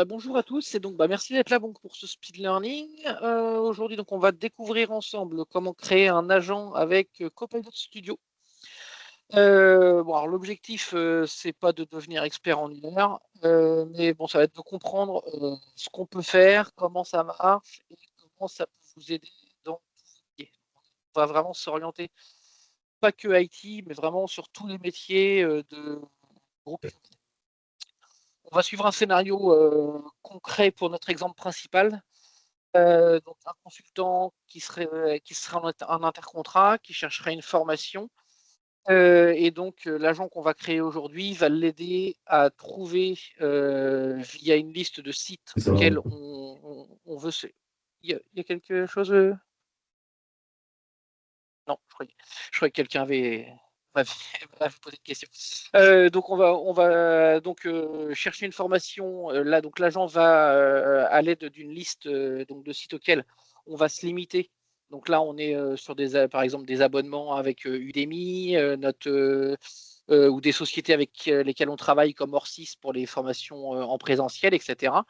Bonjour à tous et donc merci d'être là pour ce speed learning. Aujourd'hui donc on va découvrir ensemble comment créer un agent avec Copilot Studio. Alors l'objectif c'est pas de devenir expert en 1 heure, mais bon ça va être de comprendre ce qu'on peut faire, comment ça marche et comment ça peut vous aider dans tous vos métiers. On va vraiment s'orienter, pas que IT, mais vraiment sur tous les métiers de groupe. On va suivre un scénario concret pour notre exemple principal. Donc un consultant qui serait en intercontrat, qui chercherait une formation, et donc l'agent qu'on va créer aujourd'hui va l'aider à trouver, via une liste de sites Ça va. auxquels on veut se il y a quelque chose, Non, je croyais que quelqu'un m'avait m'avait posé une question. Donc on va donc chercher une formation, là donc l'agent va, à l'aide d'une liste, donc de sites auxquels on va se limiter. Donc là on est, sur par exemple des abonnements avec, Udemy, ou des sociétés avec, lesquelles on travaille comme Orsys pour les formations, en présentiel et cetera.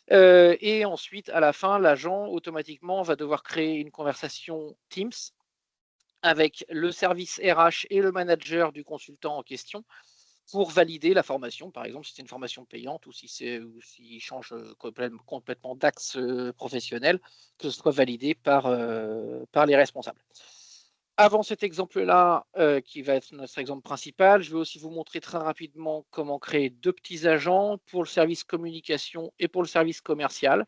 Et ensuite à la fin, l'agent automatiquement va devoir créer une conversation Teams avec le service RH et le manager du consultant en question pour valider la formation, par exemple si c'est une formation payante ou s'il change complètement d'axe professionnel, que ce soit validé par les responsables. Avant cet exemple-là, qui va être notre exemple principal, je vais aussi vous montrer très rapidement comment créer 2 petits agents pour le service communication et pour le service commercial,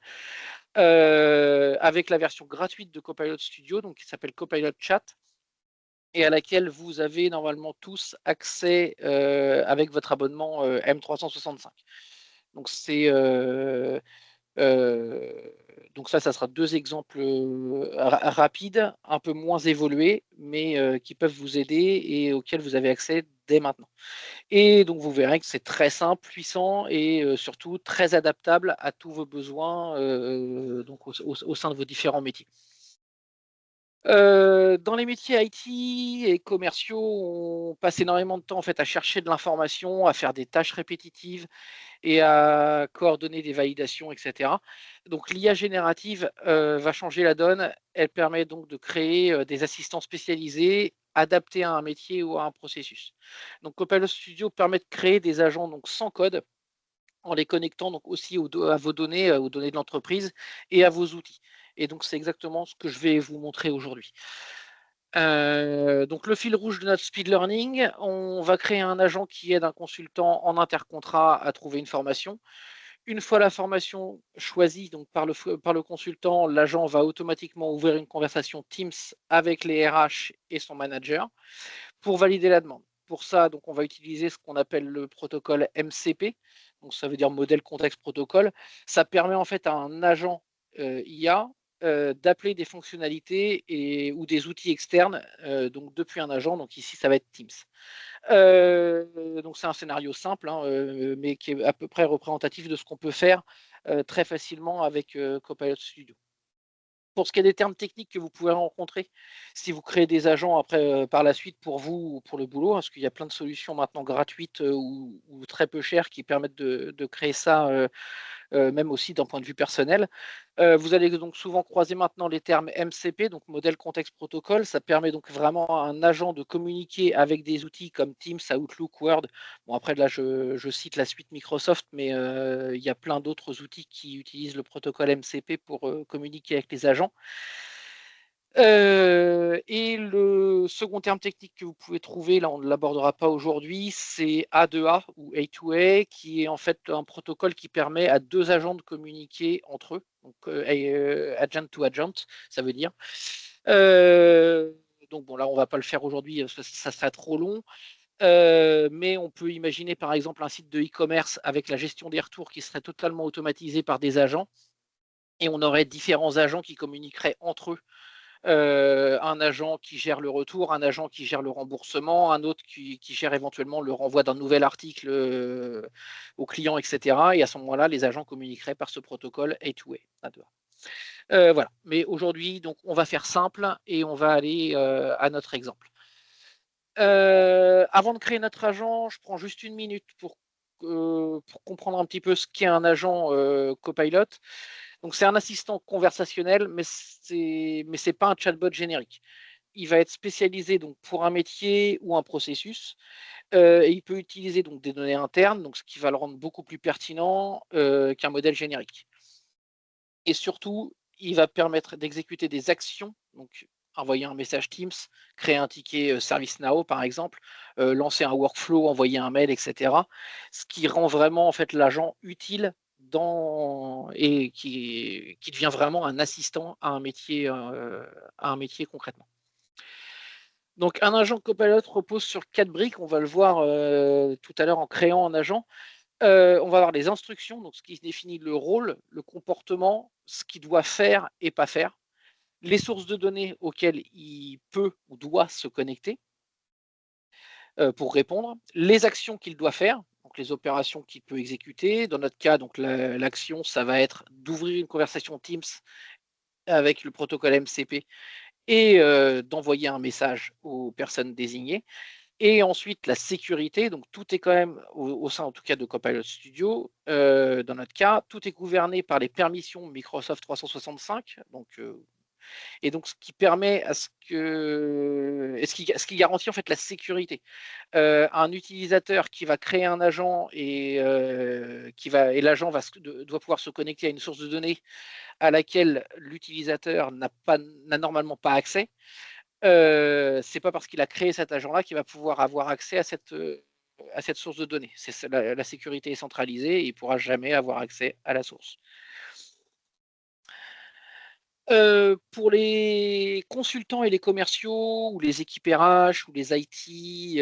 avec la version gratuite de Copilot Studio, donc qui s'appelle Copilot Chat, et à laquelle vous avez normalement tous accès avec votre abonnement M365. Donc ça sera 2 exemples rapides, un peu moins évolués, mais qui peuvent vous aider et auxquels vous avez accès dès maintenant. Et donc vous verrez que c'est très simple, puissant et surtout très adaptable à tous vos besoins donc au sein de vos différents métiers. Dans les métiers IT et commerciaux, on passe énormément de temps en fait à chercher de l'information, à faire des tâches répétitives et à coordonner des validations et cetera. Donc l'IA générative, va changer la donne. Elle permet donc de créer, des assistants spécialisés adaptés à un métier ou à un processus. Donc Copilot Studio permet de créer des agents donc sans code, en les connectant donc aussi à vos données, aux données de l'entreprise et à vos outils. Et donc c'est exactement ce que je vais vous montrer aujourd'hui. Donc le fil rouge de notre speed learning, on va créer un agent qui aide un consultant en intercontrat à trouver une formation. Une fois la formation choisie donc par le consultant, l'agent va automatiquement ouvrir une conversation Teams avec les RH et son manager pour valider la demande. Pour ça, donc, on va utiliser ce qu'on appelle le protocole MCP, donc ça veut dire modèle contexte protocole. Ça permet en fait à un agent IA d'appeler des fonctionnalités ou des outils externes donc depuis un agent, donc ici ça va être Teams. Donc c'est un scénario simple, hein, mais qui est à peu près représentatif de ce qu'on peut faire très facilement avec Copilot Studio. Pour ce qui est des termes techniques que vous pouvez rencontrer si vous créez des agents après, par la suite pour vous ou pour le boulot, hein, parce qu'il y a plein de solutions maintenant gratuites, ou très peu chères qui permettent de créer ça, même aussi d'un point de vue personnel. Vous allez donc souvent croiser maintenant les termes MCP, donc modèle contexte protocole. Ça permet donc vraiment à un agent de communiquer avec des outils comme Teams, Outlook, Word. Bon après là je cite la suite Microsoft, mais il y a plein d'autres outils qui utilisent le protocole MCP pour, communiquer avec les agents. Et le second terme technique que vous pouvez trouver, là on ne l'abordera pas aujourd'hui, c'est A2A ou A2A, qui est en fait un protocole qui permet à 2 agents de communiquer entre eux, donc agent to agent, ça veut dire. Donc bon là on va pas le faire aujourd'hui, ça serait trop long. Mais on peut imaginer par exemple un site de e-commerce avec la gestion des retours qui serait totalement automatisée par des agents, et on aurait différents agents qui communiqueraient entre eux. Un agent qui gère le retour, un agent qui gère le remboursement, un autre qui gère éventuellement le renvoi d'un nouvel article au client, etc. Et à ce moment-là, les agents communiqueraient par ce protocole A2A. Voilà. Mais aujourd'hui, donc, on va faire simple et on va aller à notre exemple. Avant de créer notre agent, je prends juste 1 minute pour pour comprendre un petit peu ce qu'est un agent Copilot, donc c'est un assistant conversationnel, mais c'est pas un chatbot générique. Il va être spécialisé donc pour un métier ou un processus, et il peut utiliser donc des données internes, donc ce qui va le rendre beaucoup plus pertinent qu'un modèle générique. Et surtout, il va permettre d'exécuter des actions, donc envoyer un message Teams, créer un ticket ServiceNow par exemple, lancer un workflow, envoyer un mail, etc. Ce qui rend vraiment en fait l'agent utile et qui devient vraiment un assistant à un métier concrètement. Donc un agent Copilot repose sur 4 briques, on va le voir tout à l'heure en créant un agent. On va avoir les instructions, donc ce qui définit le rôle, le comportement, ce qu'il doit faire et pas faire, les sources de données auxquelles il peut ou doit se connecter pour répondre, les actions qu'il doit faire, donc les opérations qu'il peut exécuter. Dans notre cas, donc l'action, ça va être d'ouvrir une conversation Teams avec le protocole MCP et d'envoyer un message aux personnes désignées. Et ensuite, la sécurité, donc tout est quand même, au sein en tout cas de Copilot Studio, dans notre cas, tout est gouverné par les permissions Microsoft 365, et donc ce qui permet à ce qui garantit en fait la sécurité. Un utilisateur qui va créer un agent et l'agent doit pouvoir se connecter à une source de données à laquelle l'utilisateur n'a normalement pas accès. C'est pas parce qu'il a créé cet agent-là qu'il va pouvoir avoir accès à cette source de données. La sécurité est centralisée et il ne pourra jamais avoir accès à la source. Pour les consultants et les commerciaux ou les équipes RH ou les IT,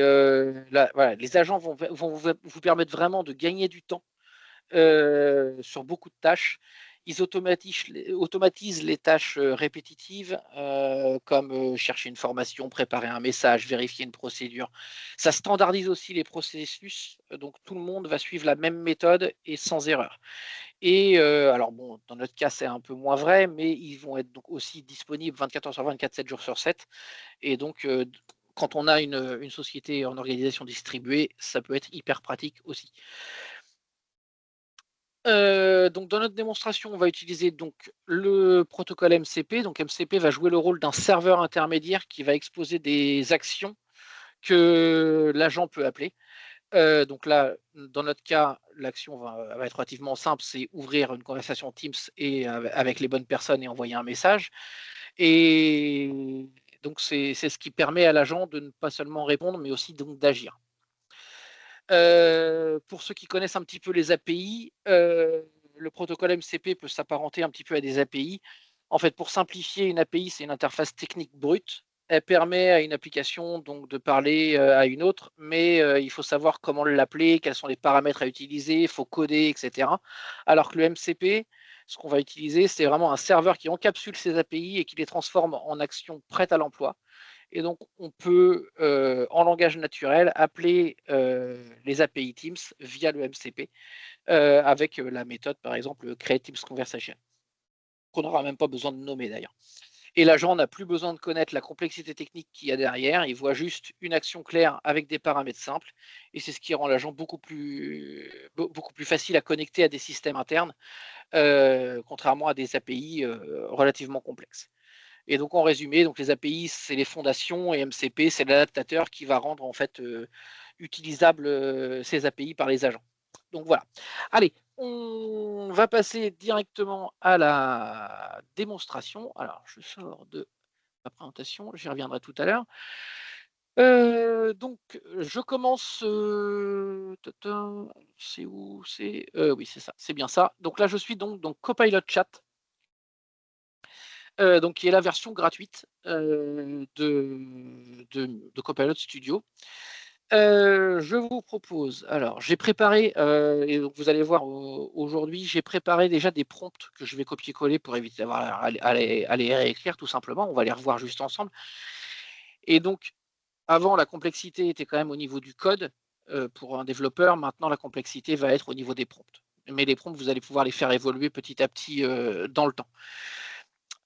voilà, les agents vont vous permettre vraiment de gagner du temps sur beaucoup de tâches. Ils automatisent les tâches répétitives comme chercher une formation, préparer un message, vérifier une procédure. Ça standardise aussi les processus, donc tout le monde va suivre la même méthode et sans erreur. Et alors bon, dans notre cas, c'est un peu moins vrai, mais ils vont être donc aussi disponibles 24 heures sur 24, 7 jours sur 7. Et donc, quand on a une société en organisation distribuée, ça peut être hyper pratique aussi. Donc dans notre démonstration, on va utiliser donc le protocole MCP. Donc MCP va jouer le rôle d'un serveur intermédiaire qui va exposer des actions que l'agent peut appeler. Donc là, dans notre cas, l'action va être relativement simple, c'est ouvrir une conversation Teams et avec les bonnes personnes et envoyer un message. Et donc c'est ce qui permet à l'agent de ne pas seulement répondre, mais aussi donc d'agir. Pour ceux qui connaissent un petit peu les API, le protocole MCP peut s'apparenter un petit peu à des API. En fait, pour simplifier, une API, c'est une interface technique brute. Elle permet à une application donc de parler à une autre, mais il faut savoir comment l'appeler, quels sont les paramètres à utiliser, il faut coder, etc. Alors que le MCP, ce qu'on va utiliser, c'est vraiment un serveur qui encapsule ces API et qui les transforme en actions prêtes à l'emploi. Et donc, on peut, en langage naturel, appeler les API Teams via le MCP avec la méthode, par exemple, Create Teams Conversation, qu'on n'aura même pas besoin de nommer d'ailleurs. Et l'agent n'a plus besoin de connaître la complexité technique qu'il y a derrière, il voit juste une action claire avec des paramètres simples, et c'est ce qui rend l'agent beaucoup plus facile à connecter à des systèmes internes, contrairement à des API relativement complexes. Et donc en résumé, donc les API, c'est les fondations et MCP, c'est l'adaptateur qui va rendre en fait utilisables ces API par les agents. Donc voilà. Allez, on va passer directement à la démonstration. Alors, je sors de ma présentation, j'y reviendrai tout à l'heure. Donc, je commence. C'est où? Oui, c'est ça, c'est bien ça. Donc là, je suis donc dans Copilot Chat. Donc qui est la version gratuite de Copilot Studio. Je vous propose, alors j'ai préparé, et donc vous allez voir aujourd'hui, j'ai préparé déjà des prompts que je vais copier-coller pour éviter d'avoir à les réécrire tout simplement. On va les revoir juste ensemble. Et donc, avant, la complexité était quand même au niveau du code pour un développeur. Maintenant, la complexité va être au niveau des prompts. Mais les prompts, vous allez pouvoir les faire évoluer petit à petit dans le temps.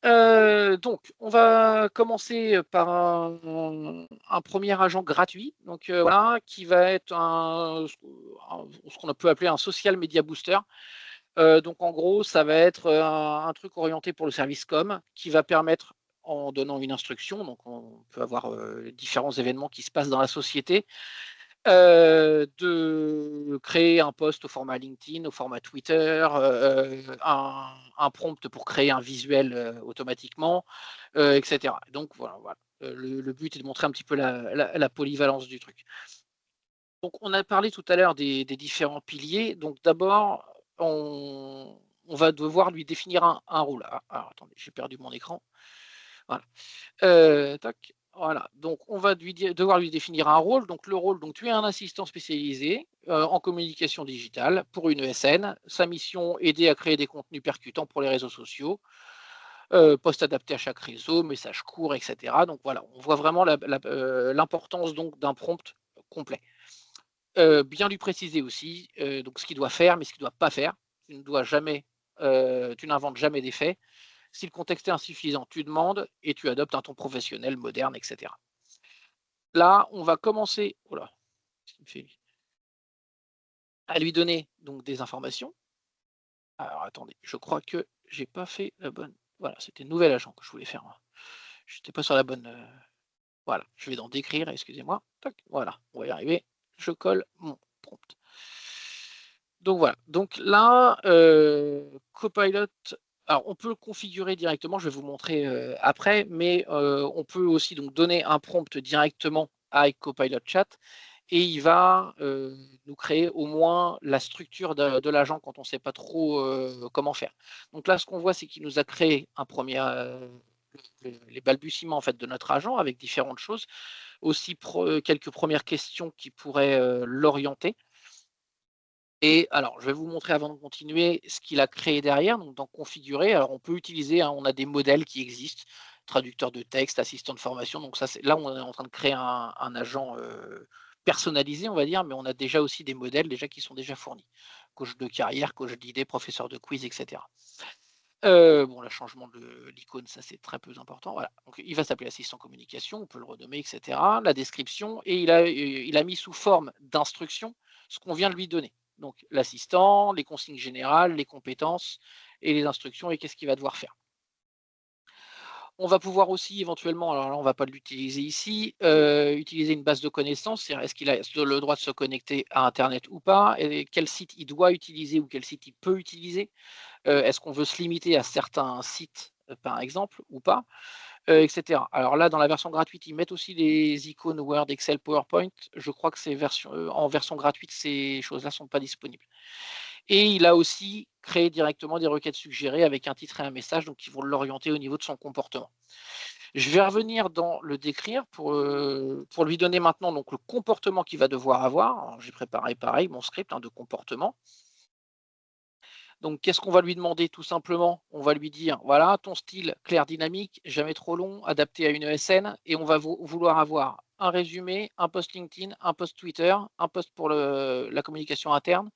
Donc, on va commencer par un premier agent gratuit, donc voilà, qui va être ce qu'on peut appeler un social media booster. Donc en gros, ça va être un truc orienté pour le service com qui va permettre, en donnant une instruction, donc on peut avoir différents événements qui se passent dans la société, de créer un post au format LinkedIn, au format Twitter, un prompt pour créer un visuel automatiquement, etc. Donc voilà, voilà. Le but est de montrer un petit peu la polyvalence du truc. Donc on a parlé tout à l'heure des différents piliers. Donc d'abord, on va devoir lui définir un rôle. Alors attendez, j'ai perdu mon écran. Voilà. Tac. Voilà, donc on va devoir lui définir un rôle. Donc le rôle, donc tu es un assistant spécialisé en communication digitale pour une ESN. Sa mission, aider à créer des contenus percutants pour les réseaux sociaux, posts adaptés à chaque réseau, messages courts, etc. Donc voilà, on voit vraiment l'importance donc d'un prompt complet. Bien lui préciser aussi donc ce qu'il doit faire, mais ce qu'il ne doit pas faire. Tu ne dois jamais, tu n'inventes jamais des faits. Si le contexte est insuffisant, tu demandes et tu adoptes un ton professionnel, moderne, etc. Là, on va commencer à lui donner donc des informations. Alors attendez, je crois que j'ai pas fait la bonne. Voilà, c'était nouvel agent que je voulais faire. Je n'étais pas sur la bonne. Voilà, je vais dans décrire, excusez-moi. Voilà, on va y arriver. Je colle mon prompt. Donc voilà, donc là, Copilot, alors on peut le configurer directement, je vais vous montrer après, mais on peut aussi donc donner un prompt directement avec Copilot Chat et il va nous créer au moins la structure de l'agent quand on ne sait pas trop comment faire. Donc là, ce qu'on voit, c'est qu'il nous a créé un premier, les balbutiements en fait, de notre agent avec différentes choses, aussi quelques premières questions qui pourraient l'orienter. Et alors, je vais vous montrer avant de continuer ce qu'il a créé derrière, donc dans configurer. Alors, on peut utiliser, on a des modèles qui existent, traducteur de texte, assistant de formation. Donc ça, là, on est en train de créer un agent personnalisé, on va dire, mais on a déjà aussi des modèles déjà qui sont déjà fournis. Coach de carrière, coach d'idées, professeur de quiz, etc. Bon, le changement de l'icône, ça c'est très peu important. Voilà. Donc, il va s'appeler assistant communication, on peut le renommer, etc. La description, et il a mis sous forme d'instruction ce qu'on vient de lui donner. Donc l'assistant, les consignes générales, les compétences et les instructions et qu'est-ce qu'il va devoir faire. On va pouvoir aussi éventuellement, alors là on ne va pas l'utiliser ici, utiliser une base de connaissances, c'est-à-dire est-ce qu'il a le droit de se connecter à Internet ou pas, et quel site il doit utiliser ou quel site il peut utiliser. Est-ce qu'on veut se limiter à certains sites, par exemple, ou pas, etc. Alors là, dans la version gratuite, ils mettent aussi les icônes Word, Excel, PowerPoint. Je crois que en version gratuite, ces choses-là ne sont pas disponibles. Et il a aussi créé directement des requêtes suggérées avec un titre et un message, donc qui vont l'orienter au niveau de son comportement. Je vais revenir dans le décrire pour lui donner maintenant donc, le comportement qu'il va devoir avoir. J'ai préparé pareil mon script de comportement. Donc, qu'est-ce qu'on va lui demander? Tout simplement, on va lui dire, voilà, ton style clair, dynamique, jamais trop long, adapté à une ESN, et on va vouloir avoir un résumé, un post LinkedIn, un post Twitter, un post pour la communication interne,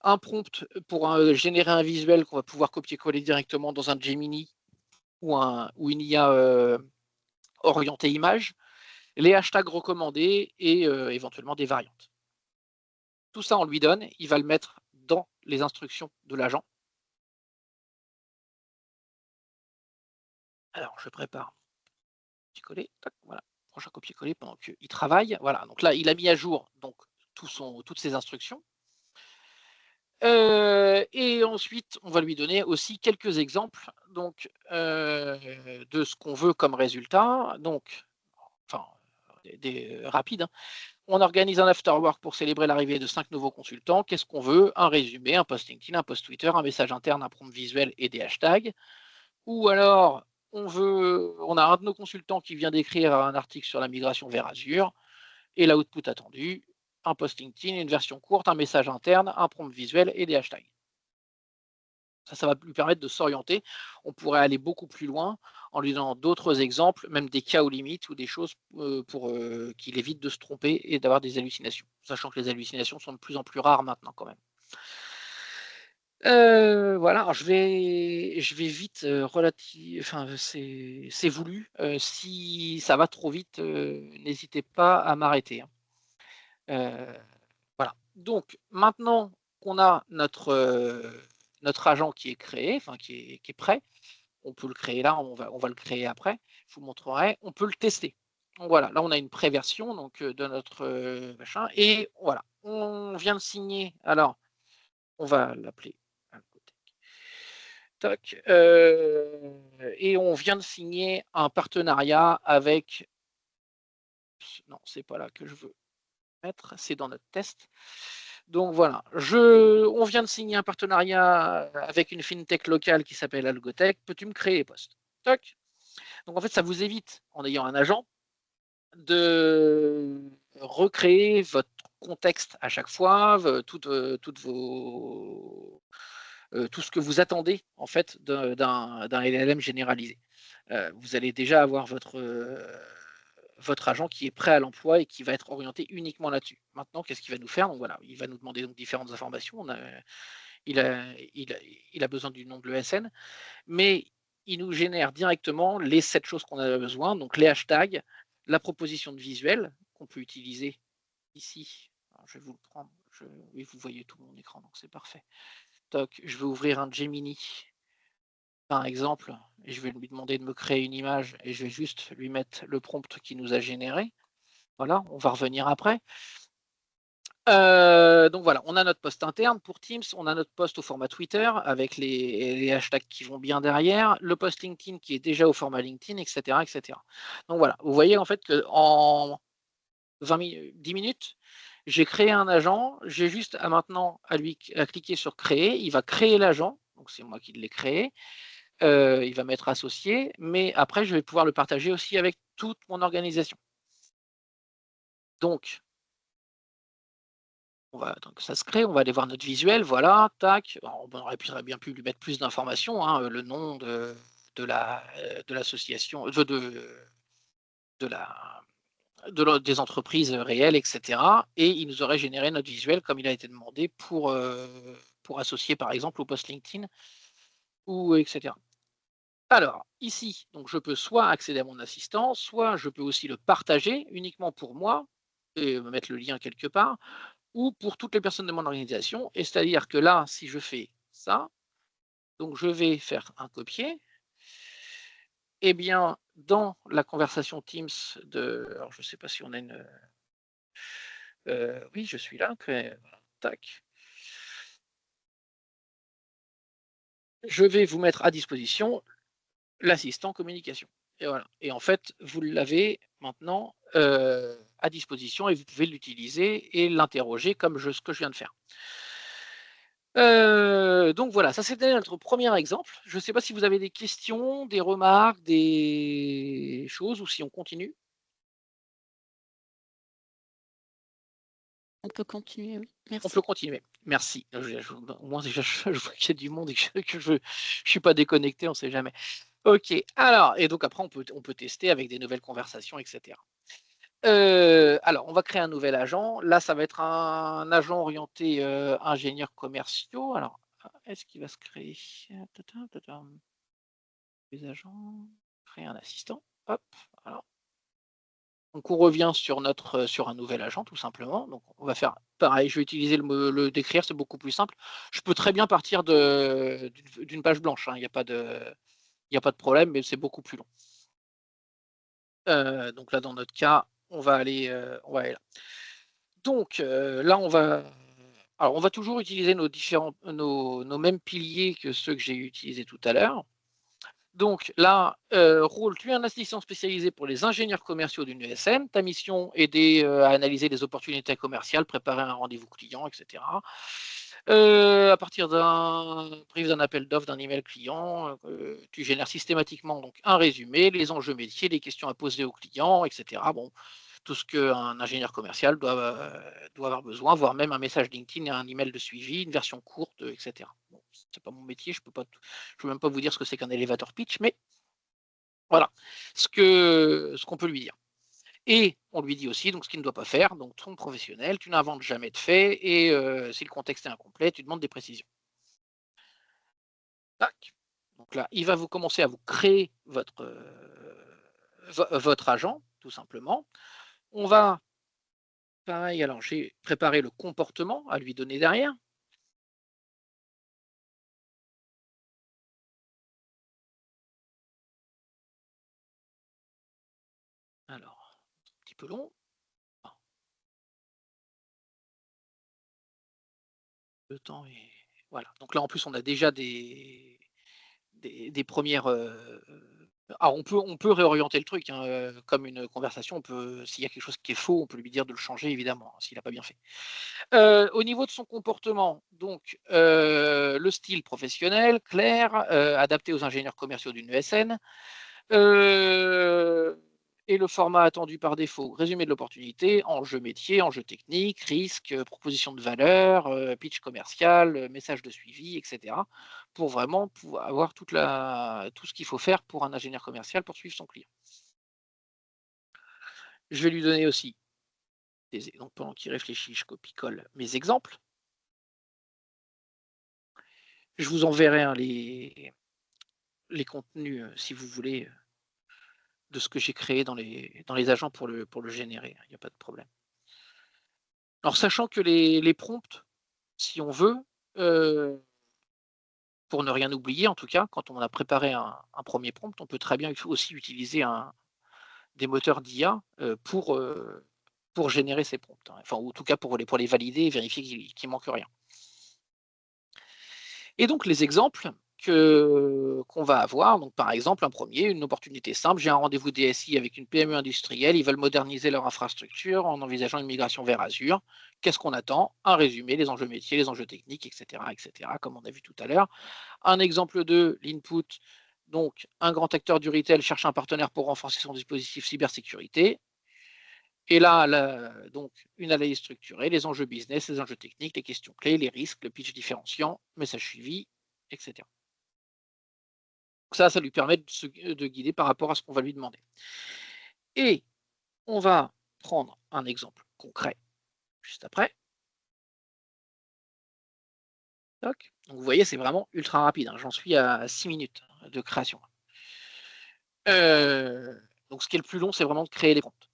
un prompt pour générer un visuel qu'on va pouvoir copier-coller directement dans un Gemini ou une IA orientée image, les hashtags recommandés et éventuellement des variantes. Tout ça, on lui donne, il va le mettre dans les instructions de l'agent. Alors, je prépare. Copier-coller, voilà. Prochain copier-coller pendant qu'il travaille. Voilà, donc là, il a mis à jour donc, toutes ses instructions. Et ensuite, on va lui donner aussi quelques exemples donc, de ce qu'on veut comme résultat. Donc, enfin, rapides. Hein. On organise un afterwork pour célébrer l'arrivée de 5 nouveaux consultants. Qu'est-ce qu'on veut? Un résumé, un post LinkedIn, un post Twitter, un message interne, un prompt visuel et des hashtags. Ou alors, on a un de nos consultants qui vient d'écrire un article sur la migration vers Azure et l'output attendu, un post LinkedIn, une version courte, un message interne, un prompt visuel et des hashtags. Ça va lui permettre de s'orienter. On pourrait aller beaucoup plus loin en lui donnant d'autres exemples, même des cas aux limites ou des choses pour qu'il évite de se tromper et d'avoir des hallucinations, sachant que les hallucinations sont de plus en plus rares maintenant quand même. Voilà, alors je vais vite, enfin, c'est voulu. Si ça va trop vite, n'hésitez pas à m'arrêter, hein. Voilà. Donc maintenant qu'on a notre agent qui est créé, enfin qui est prêt, on peut le créer là, on va le créer après, je vous montrerai. On peut le tester. Donc voilà, là on a une pré-version donc, de notre, machin et voilà. On vient de signer, alors on va l'appeler Algotech. Toc, et on vient de signer un partenariat avec, non, c'est pas là que je veux mettre, c'est dans notre test. Donc voilà, on vient de signer un partenariat avec une fintech locale qui s'appelle Algotech. Peux-tu me créer les postes? Toc. Donc en fait, ça vous évite, en ayant un agent, de recréer votre contexte à chaque fois, toutes vos, tout ce que vous attendez en fait d'un LLM généralisé. Vous allez déjà avoir votre agent qui est prêt à l'emploi et qui va être orienté uniquement là-dessus. Maintenant, qu'est-ce qu'il va nous faire? Donc voilà, il va nous demander donc différentes informations. Il a besoin du nom de l'ESN, mais il nous génère directement les 7 choses qu'on a besoin, donc les hashtags, la proposition de visuel qu'on peut utiliser ici. Alors, je vais vous le prendre. Oui, vous voyez tout mon écran, donc c'est parfait. Toc, je vais ouvrir un Gemini, par exemple, et je vais lui demander de me créer une image et je vais juste lui mettre le prompt qu'il nous a généré. Voilà, on va revenir après. Donc voilà, on a notre post interne pour Teams, on a notre post au format Twitter avec les hashtags qui vont bien derrière, le post LinkedIn qui est déjà au format LinkedIn, etc., etc. Donc voilà, vous voyez en fait qu'en 10 minutes, j'ai créé un agent, j'ai juste maintenant à cliquer sur créer, il va créer l'agent, donc c'est moi qui l'ai créé, il va m'être associé, mais après je vais pouvoir le partager aussi avec toute mon organisation. Donc donc ça se crée, on va aller voir notre visuel, voilà, tac. Alors, on aurait bien pu lui mettre plus d'informations, hein, le nom de l'association, de la, des entreprises réelles, etc. Et il nous aurait généré notre visuel comme il a été demandé pour associer par exemple au post LinkedIn ou etc. Alors ici, donc je peux soit accéder à mon assistant, soit je peux aussi le partager uniquement pour moi et mettre le lien quelque part, ou pour toutes les personnes de mon organisation. Et c'est-à-dire que là, si je fais ça, donc je vais faire un copier, et bien dans la conversation Teams alors je ne sais pas si on a une, oui, je suis là, voilà, tac. Je vais vous mettre à disposition l'assistant communication. Et voilà. Et en fait, vous l'avez maintenant à disposition et vous pouvez l'utiliser et l'interroger comme ce que je viens de faire. Donc voilà, ça c'était notre premier exemple. Je ne sais pas si vous avez des questions, des remarques, des choses ou si on continue. On peut continuer, oui. On Merci. peut continuer. Merci. Au moins déjà, je vois qu'il y a du monde et que je suis pas déconnecté, on ne sait jamais. OK, alors et donc après on peut tester avec des nouvelles conversations et cetera. Alors on va créer un nouvel agent. Là, ça va être un agent orienté, ingénieurs commerciaux. Alors, est-ce qu'il va se créer? Les agents, créer un assistant. Hop, voilà. Donc on revient sur un nouvel agent tout simplement. Donc on va faire pareil, je vais utiliser le décrire, c'est beaucoup plus simple. Je peux très bien partir d'une page blanche, hein, il n'y a pas de problème, mais c'est beaucoup plus long. Donc là, dans notre cas, on va aller là. Donc là, on va toujours utiliser nos mêmes piliers que ceux que j'ai utilisés tout à l'heure. Donc là, rôle, tu es un assistant spécialisé pour les ingénieurs commerciaux d'une ESN. Ta mission, aider à analyser les opportunités commerciales, préparer un rendez-vous client, etc. À partir d'un appel d'offres, d'un email client, tu génères systématiquement donc un résumé, les enjeux métiers, les questions à poser aux clients, etc. Bon, tout ce qu'un ingénieur commercial doit avoir besoin, voire même un message LinkedIn et un email de suivi, une version courte, etc. Bon, c'est pas mon métier, je peux même pas vous dire ce que c'est qu'un elevator pitch, mais voilà ce qu'on peut lui dire. Et on lui dit aussi donc ce qu'il ne doit pas faire, donc ton professionnel, tu n'inventes jamais de faits et si le contexte est incomplet, tu demandes des précisions. Tac. Donc là, il va vous commencer à vous créer votre agent, tout simplement. On va, pareil, alors j'ai préparé le comportement à lui donner derrière. Alors, un petit peu long. Ah, le temps est voilà. Donc là, en plus, on a déjà des premières, alors on peut réorienter le truc, hein, comme une conversation, on peut s'il y a quelque chose qui est faux, on peut lui dire de le changer évidemment, hein, s'il a pas bien fait. Au niveau de son comportement, donc, le style professionnel, clair, adapté aux ingénieurs commerciaux d'une ESN, heu et le format attendu par défaut. Résumé de l'opportunité, enjeux métier, enjeux techniques, risques, proposition de valeur, pitch commercial, message de suivi et cetera, pour vraiment pouvoir avoir tout ce qu'il faut faire pour un ingénieur commercial pour suivre son client. Je vais lui donner aussi donc pendant qu'il réfléchit, je copie-colle mes exemples. Je vous enverrai, hein, les contenus, si vous voulez, de ce que j'ai créé dans les agents pour le générer, il y a pas de problème. Alors sachant que les prompts, si on veut, heu, pour ne rien oublier en tout cas, quand on a préparé un 1er prompt, on peut très bien aussi utiliser des moteurs d'IA, pour générer ces prompts, hein. Enfin, ou en tout cas pour les valider et vérifier qu'il manque rien. Et donc les exemples qu'on va avoir, donc par exemple, un premier, une opportunité simple, j'ai un rendez-vous DSI avec une PME industrielle, ils veulent moderniser leur infrastructure en envisageant une migration vers Azure. Qu'est-ce qu'on attend? Un résumé, les enjeux métiers, les enjeux techniques, et cetera, comme on a vu tout à l'heure. Un exemple de l'input, donc un grand acteur du retail cherche un partenaire pour renforcer son dispositif cybersécurité. Et là, donc une analyse structurée, les enjeux business, les enjeux techniques, les questions clés, les risques, le pitch différenciant, message suivi, etc. Donc ça lui permet de guider par rapport à ce qu'on va lui demander. Et on va prendre un exemple concret juste après. Toc. Donc vous voyez, c'est vraiment ultra rapide, hein. J'en suis à 6 minutes de création. Donc ce qui est le plus long, c'est vraiment de créer les prompts.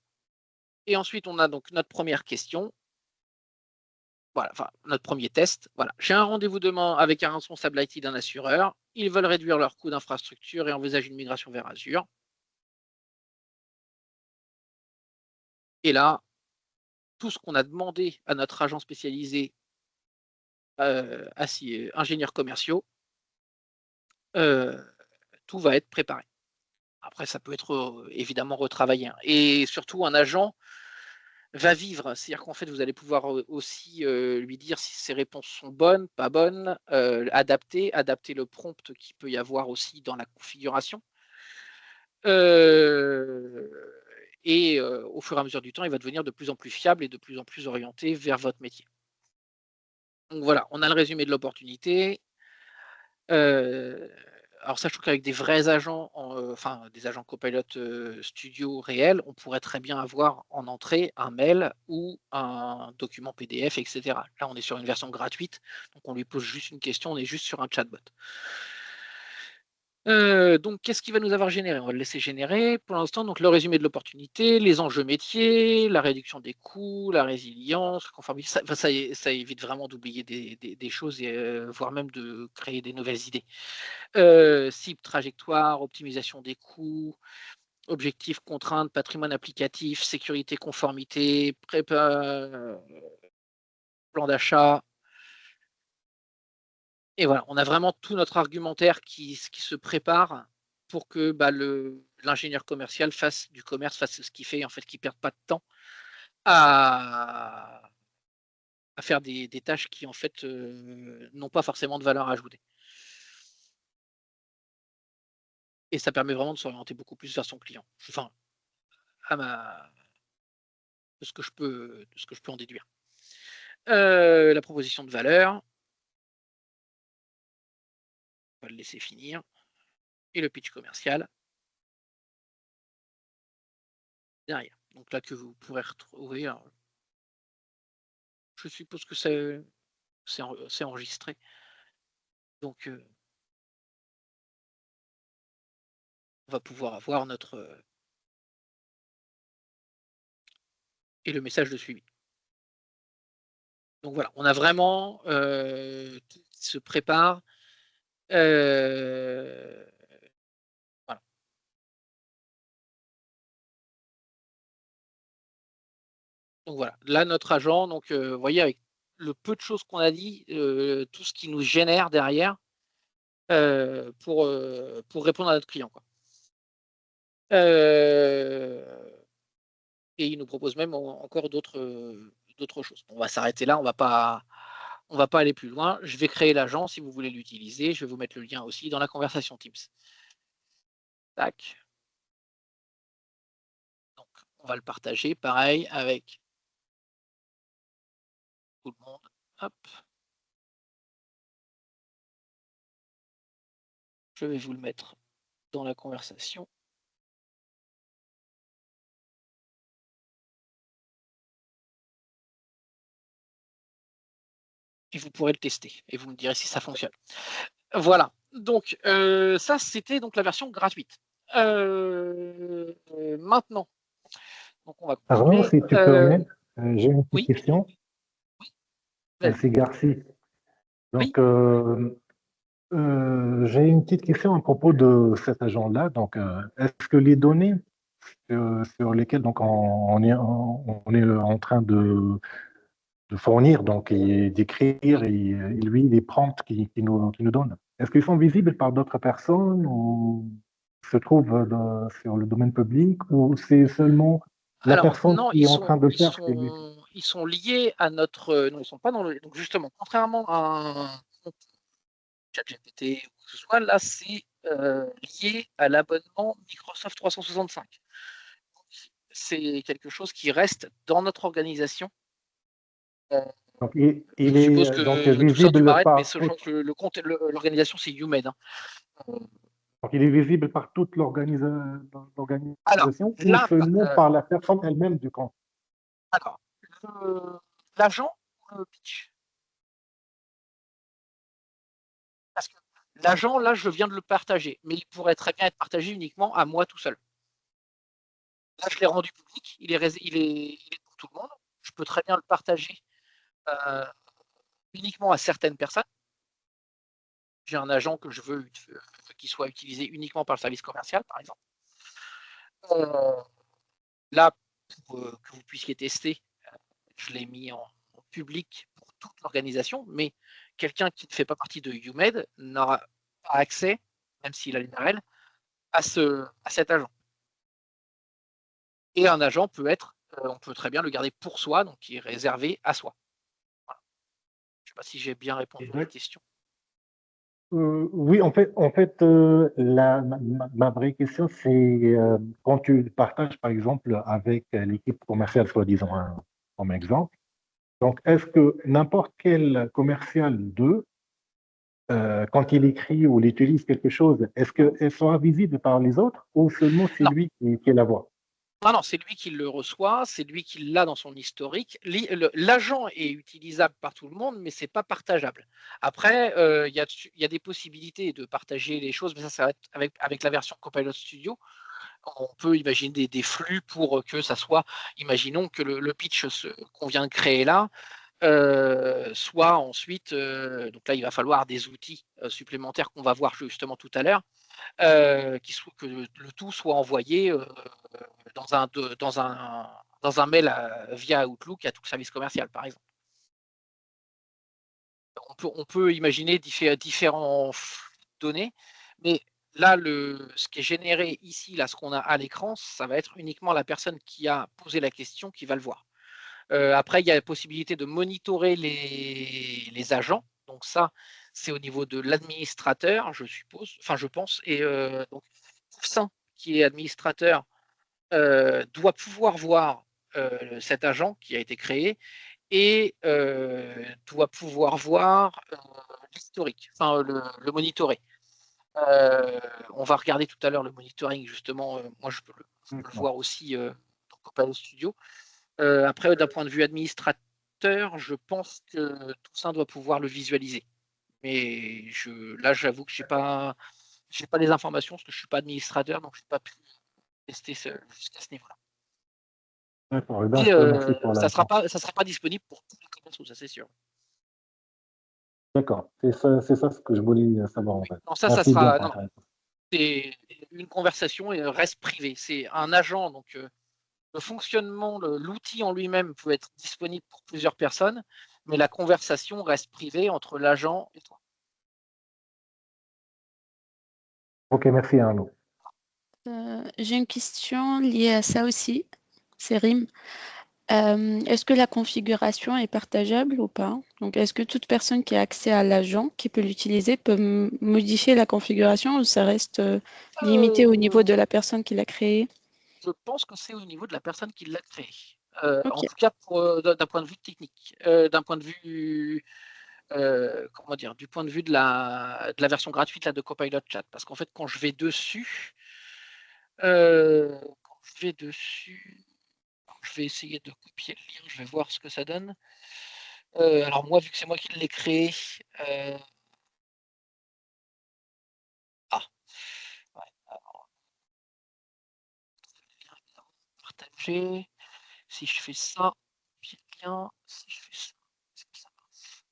Et ensuite, on a donc notre première question. Voilà, enfin, notre premier test. Voilà. J'ai un rendez-vous demain avec un responsable IT d'un assureur. Ils veulent réduire leurs coûts d'infrastructure et envisagent une migration vers Azure. Et là, tout ce qu'on a demandé à notre agent spécialisé, ingénieurs commerciaux, heu, tout va être préparé. Après, ça peut être, évidemment retravaillé, hein, et surtout un agent va vivre. C'est-à-dire qu'en fait, vous allez pouvoir, aussi, lui dire si ses réponses sont bonnes, pas bonnes, adapter le prompt qu'il peut y avoir aussi dans la configuration. Heu au fur et à mesure du temps, il va devenir de plus en plus fiable et de plus en plus orienté vers votre métier. Donc voilà, on a le résumé de l'opportunité. Heu, alors sachant qu'avec des vrais agents enfin des agents Copilot, Studio réels, on pourrait très bien avoir en entrée un mail ou un document PDF et cetera. Là, on est sur une version gratuite, donc on lui pose juste une question, on est juste sur un chatbot. Donc qu'est-ce qui va nous avoir généré? On va le laisser générer pour l'instant, donc le résumé de l'opportunité, les enjeux métiers, la réduction des coûts, la résilience, conformité, ça enfin ça évite vraiment d'oublier des choses et voire même de créer des nouvelles idées. Cible, trajectoire, optimisation des coûts, objectifs, contraintes, patrimoine applicatif, sécurité, conformité, plan d'achat, et voilà, on a vraiment tout notre argumentaire qui se prépare pour que, bah, l'ingénieur commercial fasse du commerce, fasse ce qu'il fait, en fait, qu'il perde pas de temps à faire des tâches qui, en fait, n'ont pas forcément de valeur ajoutée, et ça permet vraiment de s'orienter beaucoup plus vers son client. Enfin, à ma de ce que je peux en déduire. La proposition de valeur, on va le laisser finir, et le pitch commercial derrière. Donc là, que vous pourrez retrouver, alors je suppose que c'est enregistré, donc on va pouvoir avoir notre et le message de suivi. Donc voilà, on a vraiment tout qui se prépare. euh, voilà. Donc voilà, là notre agent, donc vous voyez avec le peu de choses qu'on a dit, tout ce qui nous génère derrière pour répondre à notre client, quoi. Euh, et il nous propose même encore d'autres choses. On va s'arrêter là, on va pas aller plus loin. Je vais créer l'agent si vous voulez l'utiliser. Je vais vous mettre le lien aussi dans la conversation Teams. Tac. Donc, on va le partager pareil avec tout le monde. Hop. Je vais vous le mettre dans la conversation. Et vous pourrez le tester et vous me direz si ça fonctionne. Voilà. Donc ça c'était donc la version gratuite. Maintenant, donc on va Avant, continuer. si tu permets, j'ai une petite Oui, question. vas-y. C'est Garci. Oui. Donc, j'ai une petite question à propos de cet agent-là. Donc, est-ce que les données sur lesquelles donc on est en train de fournir donc et d'écrire et lui les prompts qui nous donne, est-ce qu'ils sont visibles par d'autres personnes ou se trouvent sur le domaine public ou c'est seulement la Alors personne non, qui est en train de le faire c'est lui? ils sont liés à notre. Non, ils sont pas dans le. Donc justement, contrairement à un compte ChatGPT ou que ce soit, là c'est lié à l'abonnement Microsoft 365. C'est quelque chose qui reste dans notre organisation. Euh, Donc, je il est suppose donc que tout ça tu visible m'arrêtes, mais par sachant que le compte, l'organisation c'est YouMed, hein. donc il est visible par toute Alors l'organisation ou là, seulement par la personne elle-même du compte? alors l'agent ou le pitch. Parce que l'agent, là, je viens de le partager, mais il pourrait très bien être partagé uniquement à moi tout seul. Là, je l'ai rendu public, il est pour tout le monde. Je peux très bien le partager euh, uniquement à certaines personnes. J'ai un agent que je veux qu'il soit utilisé uniquement par le service commercial, par exemple. Euh, Là, pour que vous puissiez tester, je l'ai mis en public pour toute l'organisation, mais quelqu'un qui ne fait pas partie de YouMed n'aura pas accès, même s'il a l'URL, à cet agent. Et un agent peut être, on peut très bien le garder pour soi, donc qui est réservé à soi. Voilà. Je ne sais pas si j'ai bien répondu à la question. Oui, ma vraie question, c'est quand tu partages, par exemple, avec l'équipe commerciale, soi-disant, hein, comme exemple. Donc, est-ce que n'importe quel commercial d'eux, quand il écrit ou il utilise quelque chose, est-ce qu'elle sera visible par les autres ou seulement c'est Non, lui qui la voit? non, non, c'est lui qui le reçoit, c'est lui qui l'a dans son historique. L'agent est utilisable par tout le monde, mais c'est pas partageable. Après, il y a des possibilités de partager les choses, mais ça va être avec la version Copilot Studio. On peut imaginer des flux pour que ça soit, imaginons que le pitch qu'on vient de créer là, soit ensuite, donc là il va falloir des outils supplémentaires qu'on va voir justement tout à l'heure, que le tout soit envoyé dans un, dans un mail via Outlook à tout service commercial, par exemple. On peut imaginer différents données, mais là, ce qui est généré ici, là, ce qu'on a à l'écran, ça va être uniquement la personne qui a posé la question qui va le voir. Après, il y a la possibilité de monitorer les agents. Donc ça, c'est au niveau de l'administrateur, je suppose, enfin je pense. Et donc, Toussaint, qui est administrateur, doit pouvoir voir cet agent qui a été créé et doit pouvoir voir l'historique, enfin le monitorer. On va regarder tout à l'heure le monitoring, justement. Moi, je peux le voir aussi dans Copilot Studio. Après, d'un point de vue administrateur, je pense que Toussaint doit pouvoir le visualiser. Mais là, j'avoue que j'ai pas les informations parce que je suis pas administrateur, donc je n'ai pas pu tester jusqu'à ce niveau-là. D'accord. Eh ben, Et je te remercie pour la ça réponse. sera pas disponible pour tous les commerçants, ça c'est sûr. D'accord. C'est ça ce que je voulais savoir en Oui. fait. Non, ça Merci bien sera pour non, ta réponse. c'est une conversation et reste privée. C'est un agent, donc le fonctionnement, l'outil en lui-même peut être disponible pour plusieurs personnes, mais la conversation reste privée entre l'agent et toi. Ok, merci Arnaud. J'ai une question liée à ça aussi. C'est RIM. Est-ce que la configuration est partageable ou pas? Donc, est-ce que toute personne qui a accès à l'agent, qui peut l'utiliser, peut modifier la configuration ou ça reste limité au niveau de la personne qui l'a créé? Je pense que c'est au niveau de la personne qui l'a créé. Ok. En tout cas, d'un point de vue technique, d'un point de vue, comment dire, du point de vue de la version gratuite là, de Copilot Chat. Parce qu'en fait, quand je vais dessus, je vais essayer de copier le lien, je vais voir ce que ça donne. Alors moi, vu que c'est moi qui l'ai créé, ah, ouais, alors, partager. Si je fais ça, puis le lien, si je fais ça, est-ce que ça marche?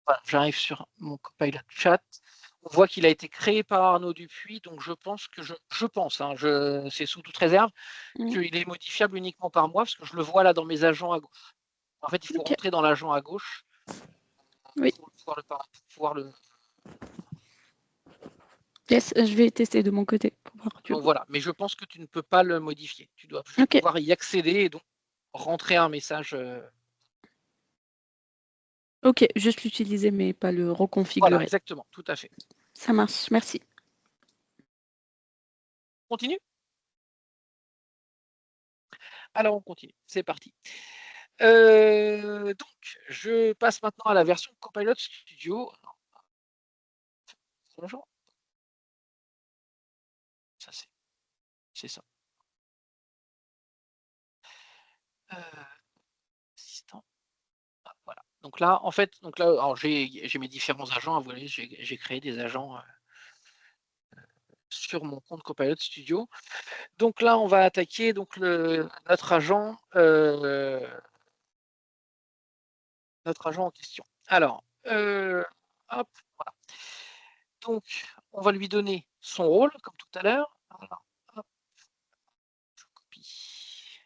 Voilà, j'arrive sur mon Copilot Chat. On voit qu'il a été créé par Arnaud Dupuis, donc je pense que c'est sous toute réserve, qu'il est modifiable uniquement par moi, parce que je le vois là dans mes agents à gauche. En fait, il faut Ok. rentrer dans l'agent à gauche Oui. pour pouvoir le. Yes, je vais tester de mon côté pour voir du Donc coup. voilà, mais je pense que tu ne peux pas le modifier. Tu dois juste Ok. pouvoir y accéder et donc rentrer un message. Ok, juste l'utiliser mais pas le Voilà, reconfigurer. exactement, tout à fait. Ça marche, merci. Continue. Alors on continue, c'est parti. Donc, je passe maintenant à la version Copilot Studio. Bonjour. Ça c'est ça. Assistant. Ah, voilà. Donc là, en fait, alors j'ai mes différents agents. Vous voyez, j'ai créé des agents sur mon compte Copilot Studio. Donc là, on va attaquer donc notre agent en question. Alors, hop, voilà. Donc, on va lui donner son rôle, comme tout à l'heure. Alors, hop, je copie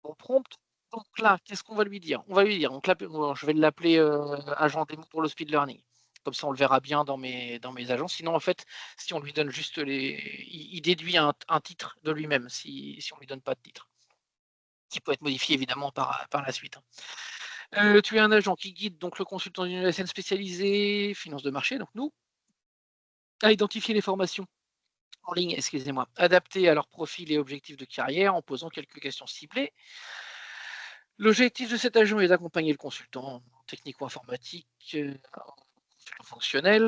mon prompt. Donc là, qu'est-ce qu'on va lui dire? On va lui dire, je vais l'appeler agent démo pour le speed learning. Comme ça, on le verra bien dans mes agents. Sinon, en fait, si on lui donne juste il déduit un titre de lui-même si on lui donne pas de titre, qui peut être modifié évidemment par la suite. Tu es un agent qui guide donc le consultant d'une ESN spécialisée, finance de marché, donc nous, à identifier les formations en ligne, excusez-moi, adaptées à leur profil et objectifs de carrière en posant quelques questions ciblées. L'objectif de cet agent est d'accompagner le consultant technique ou informatique, fonctionnel,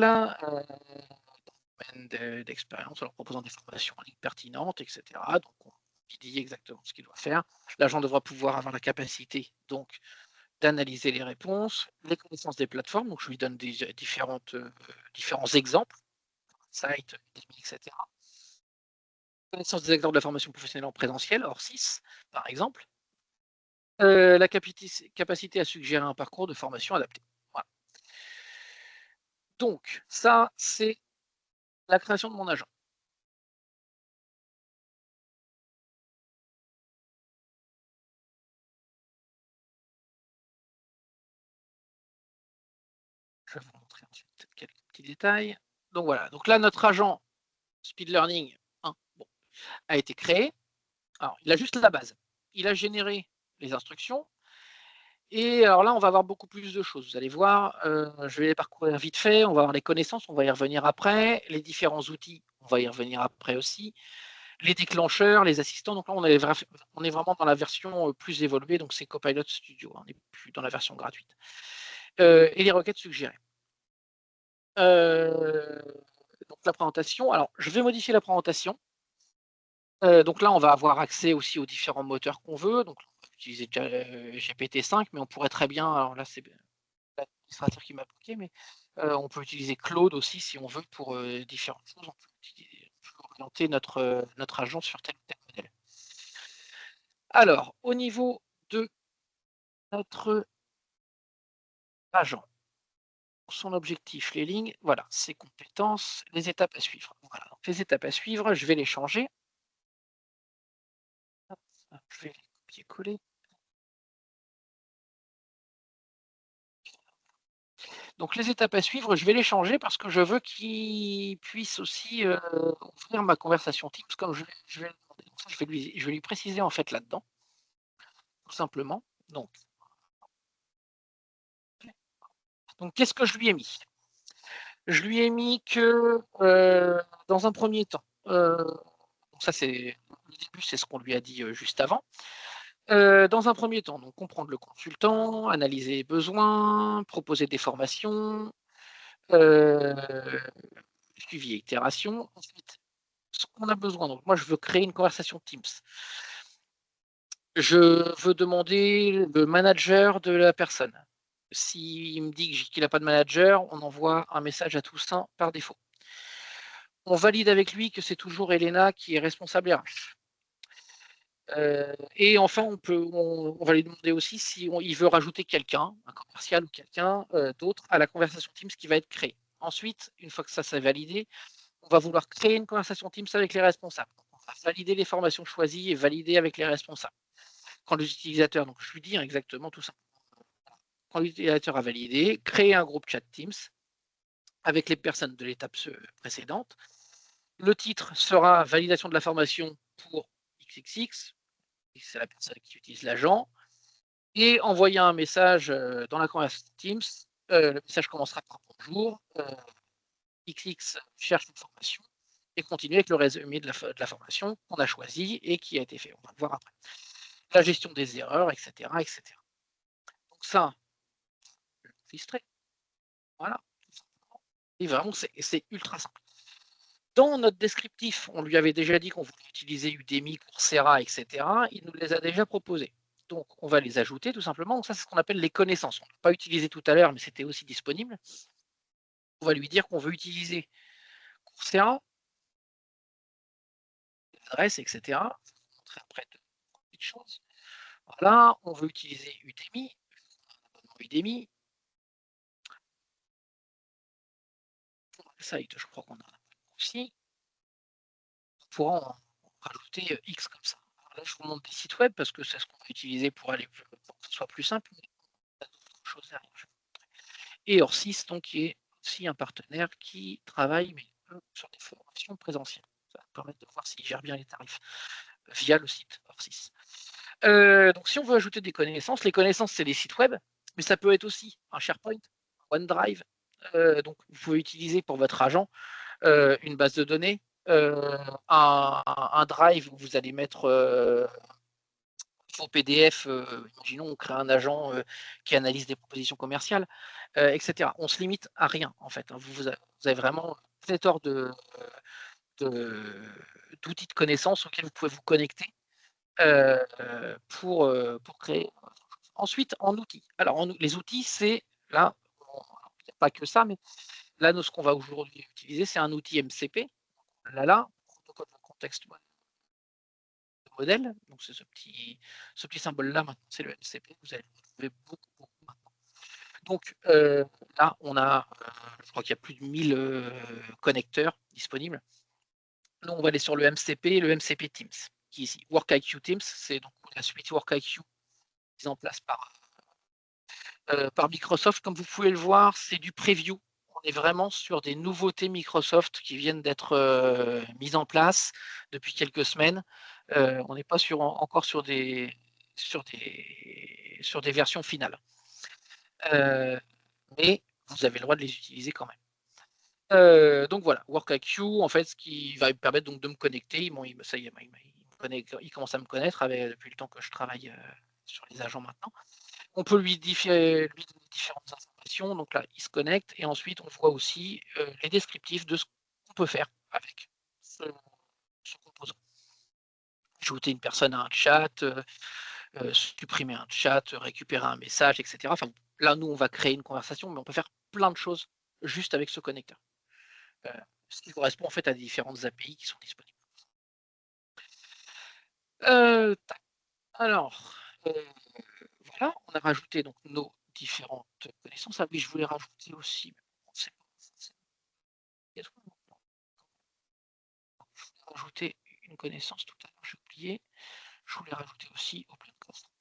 d'expérience en leur proposant des formations en ligne pertinentes, etc. Donc, on dit exactement ce qu'il doit faire. L'agent devra pouvoir avoir la capacité donc d'analyser les réponses, les connaissances des plateformes. Donc, je lui donne différents exemples, site, etc. Connaissance des acteurs de la formation professionnelle en présentiel, hors 6, par exemple. La capacité à suggérer un parcours de formation adapté. Voilà. Donc, ça, c'est la création de mon agent. Je vais vous montrer ensuite quelques petits détails. Donc voilà, donc là, notre agent Speed Learning 1 a été créé. Alors, il a juste la base. Il a généré les instructions. Et alors là, on va avoir beaucoup plus de choses. Vous allez voir, je vais les parcourir vite fait. On va avoir les connaissances, on va y revenir après. Les différents outils, on va y revenir après aussi. Les déclencheurs, les assistants. Donc là, on est vraiment dans la version plus évoluée. Donc c'est Copilot Studio. On n'est plus dans la version gratuite. Et les requêtes suggérées. Donc la présentation. Alors, je vais modifier la présentation. Donc là, on va avoir accès aussi aux différents moteurs qu'on veut. Donc, on va utiliser GPT-5, mais on pourrait très bien. Alors là, l'administrateur qui m'a bloqué, mais on peut utiliser Claude aussi si on veut pour différentes choses. On peut orienter notre agent sur tel ou tel modèle. Alors, au niveau de notre agent, son objectif, les lignes, voilà, ses compétences, les étapes à suivre. Voilà, donc les étapes à suivre, je vais les changer. Je vais les copier-coller. Donc les étapes à suivre, je vais les changer parce que je veux qu'il puisse aussi ouvrir ma conversation Teams comme je vais le demander. Donc ça, je vais lui préciser en fait là-dedans, tout simplement. Donc qu'est-ce que je lui ai mis? Je lui ai mis que dans un premier temps, ça c'est le début, c'est ce qu'on lui a dit juste avant. Dans un premier temps, donc comprendre le consultant, analyser les besoins, proposer des formations, suivi et itération. Ensuite, ce qu'on a besoin, donc moi je veux créer une conversation Teams. Je veux demander le manager de la personne. S'il me dit qu'il n'a pas de manager, on envoie un message à Toussaint par défaut. On valide avec lui que c'est toujours Elena qui est responsable RH. Et enfin, on va lui demander aussi s'il veut rajouter quelqu'un, un commercial ou quelqu'un d'autre à la conversation Teams qui va être créée. Ensuite, une fois que ça s'est validé, on va vouloir créer une conversation Teams avec les responsables. On va valider les formations choisies et valider avec les responsables. Quand l'utilisateur, donc je lui dis exactement tout ça. Quand l'utilisateur a validé, créer un groupe chat Teams avec les personnes de l'étape précédente. Le titre sera validation de la formation pour XXX, c'est la personne qui utilise l'agent, et envoyer un message dans la conversation Teams. Le message commencera par bonjour, XX cherche une formation, et continuer avec le résumé de la formation qu'on a choisi et qui a été fait. On va le voir après. La gestion des erreurs, etc. etc. Donc ça, je vais l'illustrer. Voilà. Et vraiment, c'est ultra simple. Dans notre descriptif, on lui avait déjà dit qu'on voulait utiliser Udemy, Coursera, etc. Il nous les a déjà proposés. Donc, on va les ajouter tout simplement. Donc, ça, c'est ce qu'on appelle les connaissances. On ne l'a pas utilisé tout à l'heure, mais c'était aussi disponible. On va lui dire qu'on veut utiliser Coursera, l'adresse, etc. Je vais vous montrer après de petites choses. Voilà, on veut utiliser Udemy. Udemy. Site, je crois qu'on a aussi. On pourra en rajouter X comme ça. Alors là, je vous montre des sites web parce que c'est ce qu'on va utiliser pour que ce soit plus simple. Mais on a d'autres choses derrière. Et Orsys, donc, qui est aussi un partenaire qui travaille mais sur des formations présentielles. Ça va permettre de voir s'il gère bien les tarifs via le site Orsys. Donc, si on veut ajouter des connaissances, les connaissances, c'est des sites web, mais ça peut être aussi un SharePoint, un OneDrive. Donc, vous pouvez utiliser pour votre agent une base de données, un drive où vous allez mettre vos PDF. Imaginons, on crée un agent qui analyse des propositions commerciales, etc. On se limite à rien, en fait. Vous avez vraiment pléthore d'outils de connaissances auxquels vous pouvez vous connecter pour créer. Ensuite, en outils. Alors, les outils, c'est là, il n'y a pas que ça, mais là, nous, ce qu'on va aujourd'hui utiliser, c'est un outil MCP. Là, protocole de contexte modèle. Donc, c'est ce petit symbole-là, maintenant, c'est le MCP. Vous allez le trouver beaucoup maintenant. Donc, là, on a, je crois qu'il y a plus de 1000 connecteurs disponibles. Nous, on va aller sur le MCP Teams, qui est ici. WorkIQ Teams, c'est donc la suite WorkIQ mise en place par Microsoft. Comme vous pouvez le voir, c'est du preview. On est vraiment sur des nouveautés Microsoft qui viennent d'être mises en place depuis quelques semaines. On n'est pas encore sur des versions finales. Mais vous avez le droit de les utiliser quand même. Donc voilà, WorkIQ, en fait, ce qui va me permettre donc de me connecter. Il commence à me connaître depuis le temps que je travaille sur les agents maintenant. On peut lui donner différentes informations. Donc là, il se connecte et ensuite, on voit aussi les descriptifs de ce qu'on peut faire avec ce composant. Ajouter une personne à un chat, supprimer un chat, récupérer un message, etc. Enfin, là, nous, on va créer une conversation, mais on peut faire plein de choses juste avec ce connecteur. Ce qui correspond en fait à différentes API qui sont disponibles. Alors, voilà, on a rajouté donc nos différentes connaissances. Ah oui, je voulais rajouter aussi, je voulais rajouter une connaissance tout à l'heure, j'ai oublié. Je voulais rajouter aussi Open Classroom.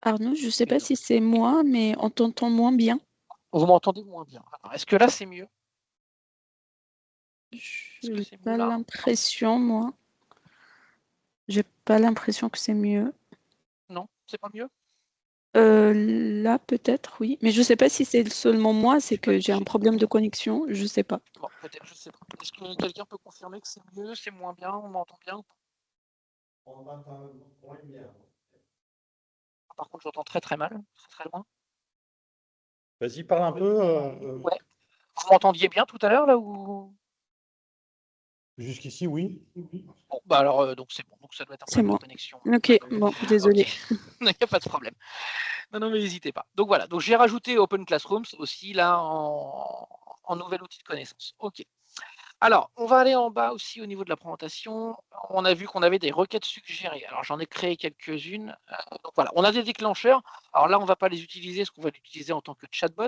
Arnaud, je ne sais pas si c'est moi, mais on t'entend moins bien. Vous m'entendez moins bien. Est-ce que là, c'est mieux? Je n'ai pas l'impression, moi. J'ai pas l'impression que c'est mieux. Non, c'est pas mieux? Là, peut-être, oui. Mais je ne sais pas si c'est seulement moi, c'est que j'ai un problème de connexion. Je ne sais pas. Bon, peut-être, je sais pas. Est-ce que quelqu'un peut confirmer que c'est mieux, c'est moins bien, on m'entend bien ou pas? On m'entend moins bien. Par contre, j'entends très très mal, très loin. Vas-y, parle un peu. Ouais. Vous m'entendiez bien tout à l'heure là ou? Jusqu'ici, oui. Bon, bah alors, donc c'est bon, donc ça doit être un problème de connexion. Ok, bon, désolé. Il n'y a pas de problème. Non, mais n'hésitez pas. Donc voilà, donc j'ai rajouté Open Classrooms aussi là en nouvel outil de connaissance. Ok. Alors, on va aller en bas aussi au niveau de la présentation. On a vu qu'on avait des requêtes suggérées. Alors, j'en ai créé quelques-unes. Donc voilà, on a des déclencheurs. Alors là, on ne va pas les utiliser, parce qu'on va l'utiliser en tant que chatbot.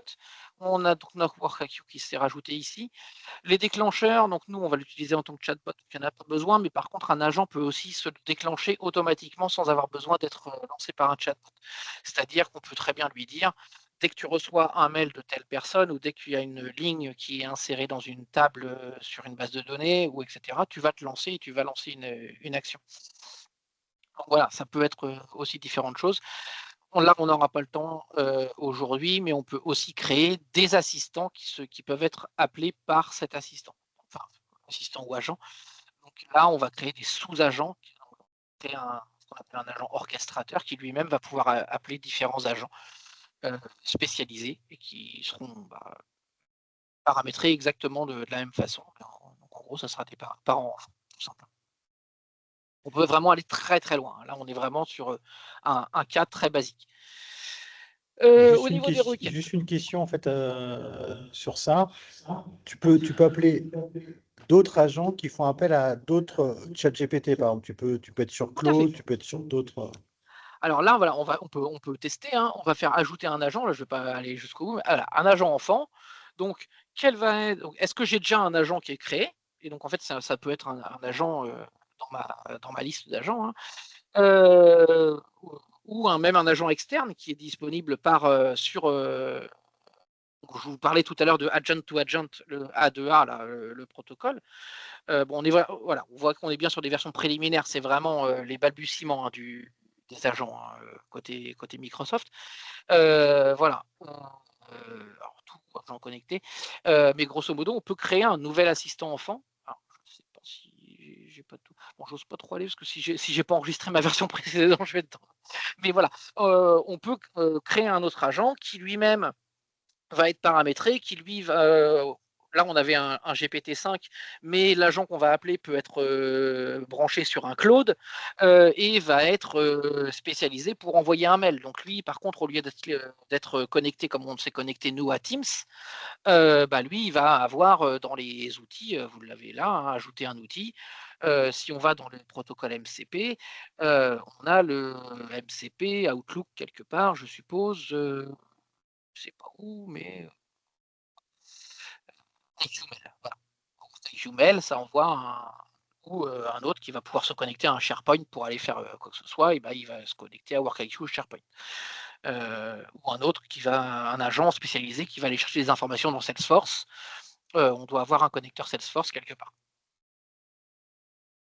On a donc notre WorkIQ qui s'est rajouté ici. Les déclencheurs, donc nous, on va l'utiliser en tant que chatbot, il n'y en a pas besoin, mais par contre, un agent peut aussi se déclencher automatiquement sans avoir besoin d'être lancé par un chatbot. C'est-à-dire qu'on peut très bien lui dire, dès que tu reçois un mail de telle personne ou dès qu'il y a une ligne qui est insérée dans une table sur une base de données, ou etc., tu vas te lancer et tu vas lancer une action. Donc voilà, ça peut être aussi différentes choses. Là, on n'aura pas le temps aujourd'hui, mais on peut aussi créer des assistants qui peuvent être appelés par cet assistant, enfin, assistant ou agent. Donc là, on va créer des sous-agents, ce qu'on appelle un agent orchestrateur qui lui-même va pouvoir appeler différents agents spécialisés et qui seront paramétrés exactement de la même façon. Donc, en gros, ça sera des parents, tout simplement. On peut vraiment aller très très loin. Là, on est vraiment sur un cas très basique. Au niveau des requêtes. Juste une question en fait sur ça. Tu peux appeler d'autres agents qui font appel à d'autres ChatGPT, par exemple. Tu peux être sur Claude, tu peux être sur d'autres. Alors là, voilà, on peut tester. Hein. On va faire ajouter un agent. Là, je ne vais pas aller jusqu'au bout. Voilà, un agent enfant. Donc, est-ce que j'ai déjà un agent qui est créé? Et donc, en fait, ça peut être un agent dans ma liste d'agents. Hein. Ou même un agent externe qui est disponible sur. Je vous parlais tout à l'heure de agent to agent, le A2A, là, le protocole. Bon, voilà, on voit qu'on est bien sur des versions préliminaires. C'est vraiment les balbutiements des agents côté Microsoft. Voilà. Alors, tout agent connecté. Mais grosso modo, on peut créer un nouvel assistant enfant. Alors, je ne sais pas si j'ai pas tout. Bon, j'ose pas trop aller parce que si j'ai pas enregistré ma version précédente, je vais être dedans. Mais voilà, on peut créer un autre agent qui lui-même va être paramétré, qui lui va. Là, on avait un GPT-5, mais l'agent qu'on va appeler peut être branché sur un Claude et va être spécialisé pour envoyer un mail. Donc lui, par contre, au lieu d'être connecté comme on s'est connecté nous à Teams, lui, il va avoir dans les outils, vous l'avez là, hein, ajouter un outil. Si on va dans le protocole MCP, on a le MCP Outlook quelque part, je suppose. Je ne sais pas où, mais Jumel, voilà. Jumel, ça envoie un autre qui va pouvoir se connecter à un SharePoint pour aller faire quoi que ce soit, et il va se connecter à WorkIQ ou SharePoint. Ou un autre un agent spécialisé qui va aller chercher des informations dans Salesforce. On doit avoir un connecteur Salesforce quelque part.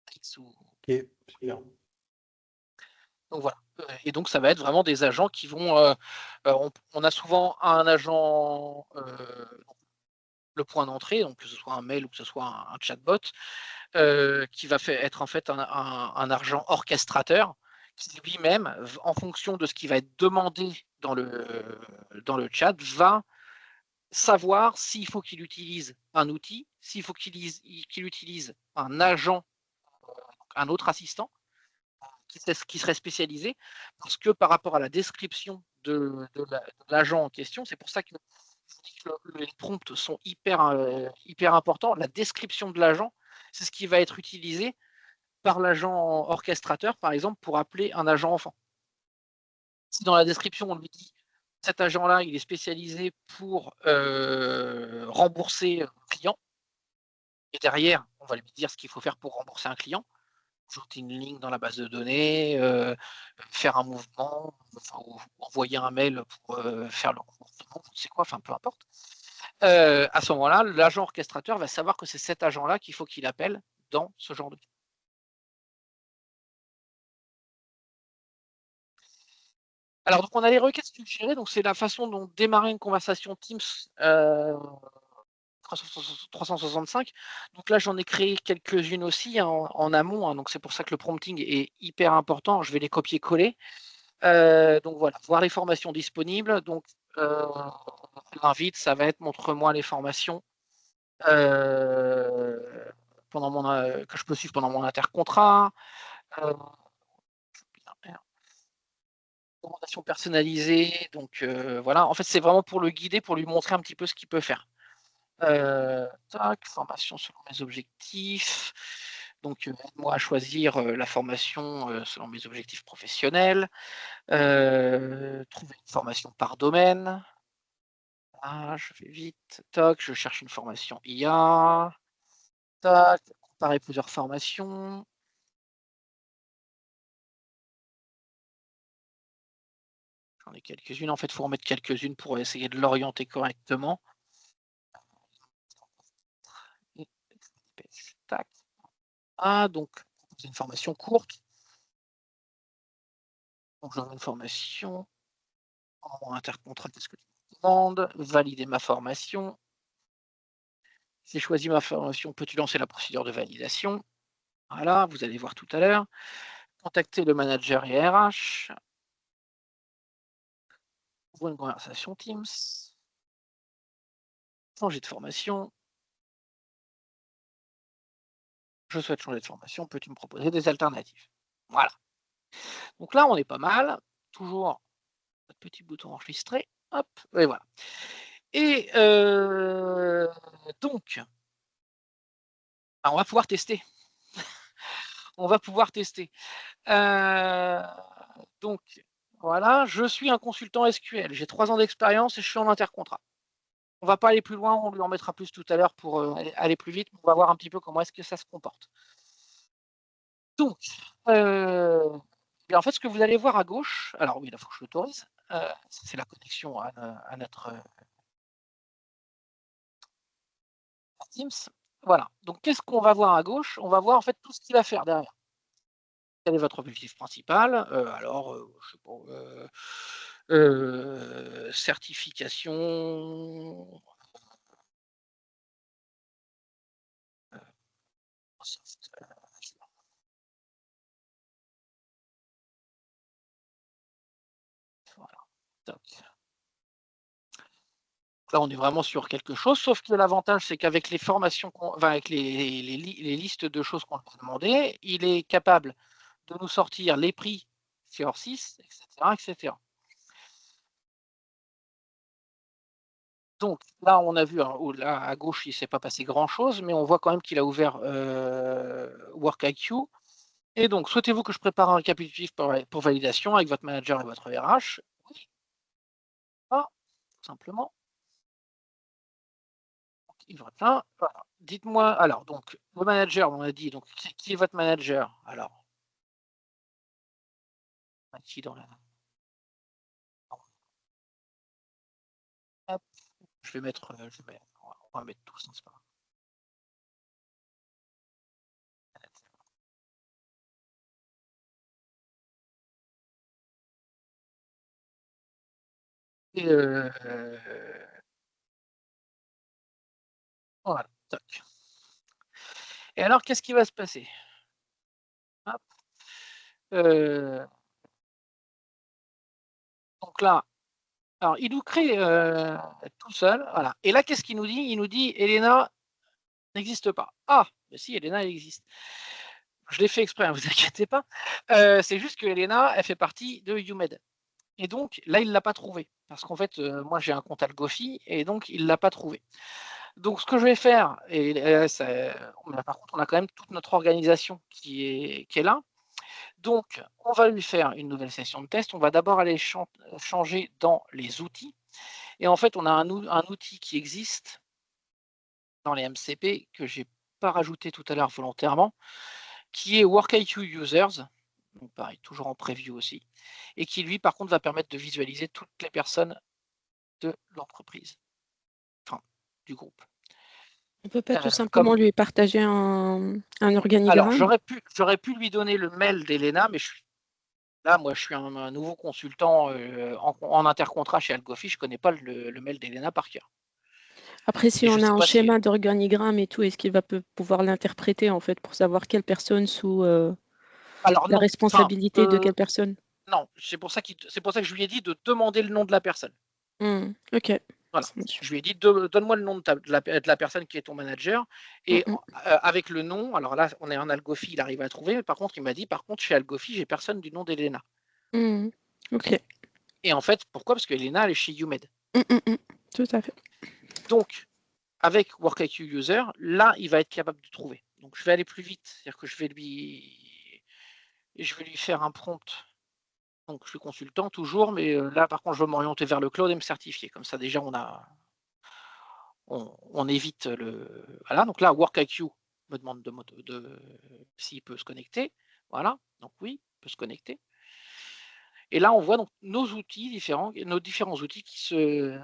Ok, super. Donc voilà. Et donc ça va être vraiment des agents qui vont. On a souvent un agent, le point d'entrée, donc que ce soit un mail ou que ce soit un chatbot, qui va être en fait un agent orchestrateur qui lui-même, en fonction de ce qui va être demandé dans le chat, va savoir s'il faut qu'il utilise un outil, s'il faut qu'il utilise un agent, un autre assistant, qui serait spécialisé, parce que par rapport à la description de l'agent en question, c'est pour ça que je vous dis que les prompts sont hyper importants. La description de l'agent, c'est ce qui va être utilisé par l'agent orchestrateur, par exemple, pour appeler un agent enfant. Si dans la description, on lui dit cet agent-là, il est spécialisé pour rembourser un client, et derrière, on va lui dire ce qu'il faut faire pour rembourser un client, ajouter une ligne dans la base de données, faire un mouvement, ou envoyer un mail pour faire le remboursement, je ne sais quoi, enfin peu importe. À ce moment-là, l'agent orchestrateur va savoir que c'est cet agent-là qu'il faut qu'il appelle dans ce genre de cas. Alors, donc on a les requêtes suggérées, donc c'est la façon dont démarrer une conversation Teams 365. Donc là, j'en ai créé quelques-unes aussi en amont, hein, donc c'est pour ça que le prompting est hyper important. Je vais les copier-coller. Donc voilà, voir les formations disponibles. Donc l'invite, ça va être montre-moi les formations que je peux suivre pendant mon intercontrat. Recommandation personnalisée, donc voilà. En fait, c'est vraiment pour le guider, pour lui montrer un petit peu ce qu'il peut faire. Formation selon mes objectifs. Donc, aide-moi à choisir la formation selon mes objectifs professionnels. Trouver une formation par domaine. Ah, je vais vite. Toc, je cherche une formation IA. Tac, comparer plusieurs formations. J'en ai quelques-unes. En fait, il faut en mettre quelques-unes pour essayer de l'orienter correctement. Tac. Ah, donc, c'est une formation courte. Donc, j'aurai une formation en intercontrat. Qu'est-ce que tu me demandes? Valider ma formation. Si j'ai choisi ma formation, peux-tu lancer la procédure de validation? Voilà, vous allez voir tout à l'heure. Contacter le manager et RH. Ouvrir une conversation Teams. Changer de formation. Je souhaite changer de formation. Peux-tu me proposer des alternatives? Voilà. Donc là, on est pas mal. Toujours notre petit bouton enregistré. Hop, et voilà. Et donc, on va pouvoir tester. On va pouvoir tester. Donc, voilà, je suis un consultant SQL. J'ai 3 ans d'expérience et je suis en intercontrat. On ne va pas aller plus loin, on lui en mettra plus tout à l'heure pour aller plus vite. On va voir un petit peu comment est-ce que ça se comporte. Donc, et en fait, ce que vous allez voir à gauche, alors oui, il faut que je l'autorise. C'est la connexion à notre Teams. Voilà. Donc, qu'est-ce qu'on va voir à gauche? On va voir en fait tout ce qu'il va faire derrière. Quel est votre objectif principal? Alors, je sais pas, certification. Voilà. Toc. Là, on est vraiment sur quelque chose, sauf que l'avantage, c'est qu'avec les formations, avec les listes de choses qu'on lui a demandées, il est capable de nous sortir les prix sur 6, etc., etc. Donc là, on a vu, alors, là à gauche, il ne s'est pas passé grand-chose, mais on voit quand même qu'il a ouvert WorkIQ. Et donc, souhaitez-vous que je prépare un récapitulatif pour validation avec votre manager et votre RH? Oui. Pas, tout simplement. Il va plein. Voilà. Dites-moi, alors, donc, le manager, on a dit, donc, qui est votre manager? Alors, qui dans la... Hop, je vais mettre, on va mettre tous, c'est pas grave. Et voilà, toc. Et alors, qu'est-ce qui va se passer? Hop. Donc là, alors il nous crée tout seul, voilà. Et là, qu'est-ce qu'il nous dit? Il nous dit Elena n'existe pas. Ah, mais si, Elena, elle existe. Je l'ai fait exprès, ne vous inquiétez pas. C'est juste que Elena, elle fait partie de UMed. Et donc, là, il ne l'a pas trouvé. Parce qu'en fait, moi, j'ai un compte Algofi, et donc, il ne l'a pas trouvé. Donc, ce que je vais faire, par contre, on a quand même toute notre organisation qui est là. Donc, on va lui faire une nouvelle session de test. On va d'abord aller changer dans les outils. Et en fait, on a un outil qui existe dans les MCP que je n'ai pas rajouté tout à l'heure volontairement, qui est WorkIQ Users. Donc pareil, toujours en preview aussi. Et qui, lui, par contre, va permettre de visualiser toutes les personnes de l'entreprise. Enfin, du groupe. On peut pas tout simplement lui partager un organigramme? Alors, j'aurais pu lui donner le mail d'Elena, mais là, moi, je suis un nouveau consultant en intercontrat chez Algofi. Je ne connais pas le mail d'Elena par cœur. Après, si on a un schéma d'organigramme et tout, est-ce qu'il va pouvoir l'interpréter en fait pour savoir quelle personne sous la responsabilité de quelle personne? Non, c'est pour ça que je lui ai dit de demander le nom de la personne. Ok. Voilà. Je lui ai dit donne-moi le nom de la personne qui est ton manager et avec le nom. Alors là, on est en Algofi, il arrive à trouver. Mais par contre, il m'a dit chez Algofi, j'ai personne du nom d'Elena. Ok. Et en fait, pourquoi? Parce qu'Elena, elle est chez UMed. Tout à fait. Donc, avec WorkIQ User, là, il va être capable de trouver. Donc, je vais aller plus vite. C'est-à-dire que je vais lui faire un prompt. Donc, je suis consultant toujours, mais là, par contre, je vais m'orienter vers le cloud et me certifier. Comme ça, déjà, on évite le. Voilà. Donc là, WorkIQ me demande s'il peut se connecter. Voilà. Donc oui, il peut se connecter. Et là, on voit donc nos différents outils qui se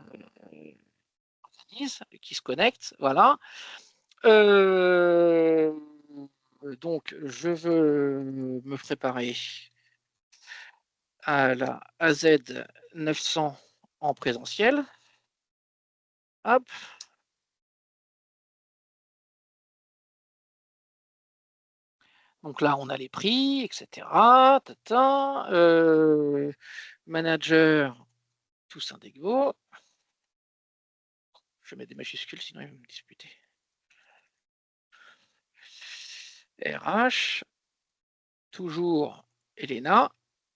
organisent, qui se connectent. Voilà. Donc, je veux me préparer à la AZ 900 en présentiel. Hop. Donc là, on a les prix, etc. Manager, tous indégaux. Je vais mettre des majuscules, sinon il va me disputer. RH, toujours Elena.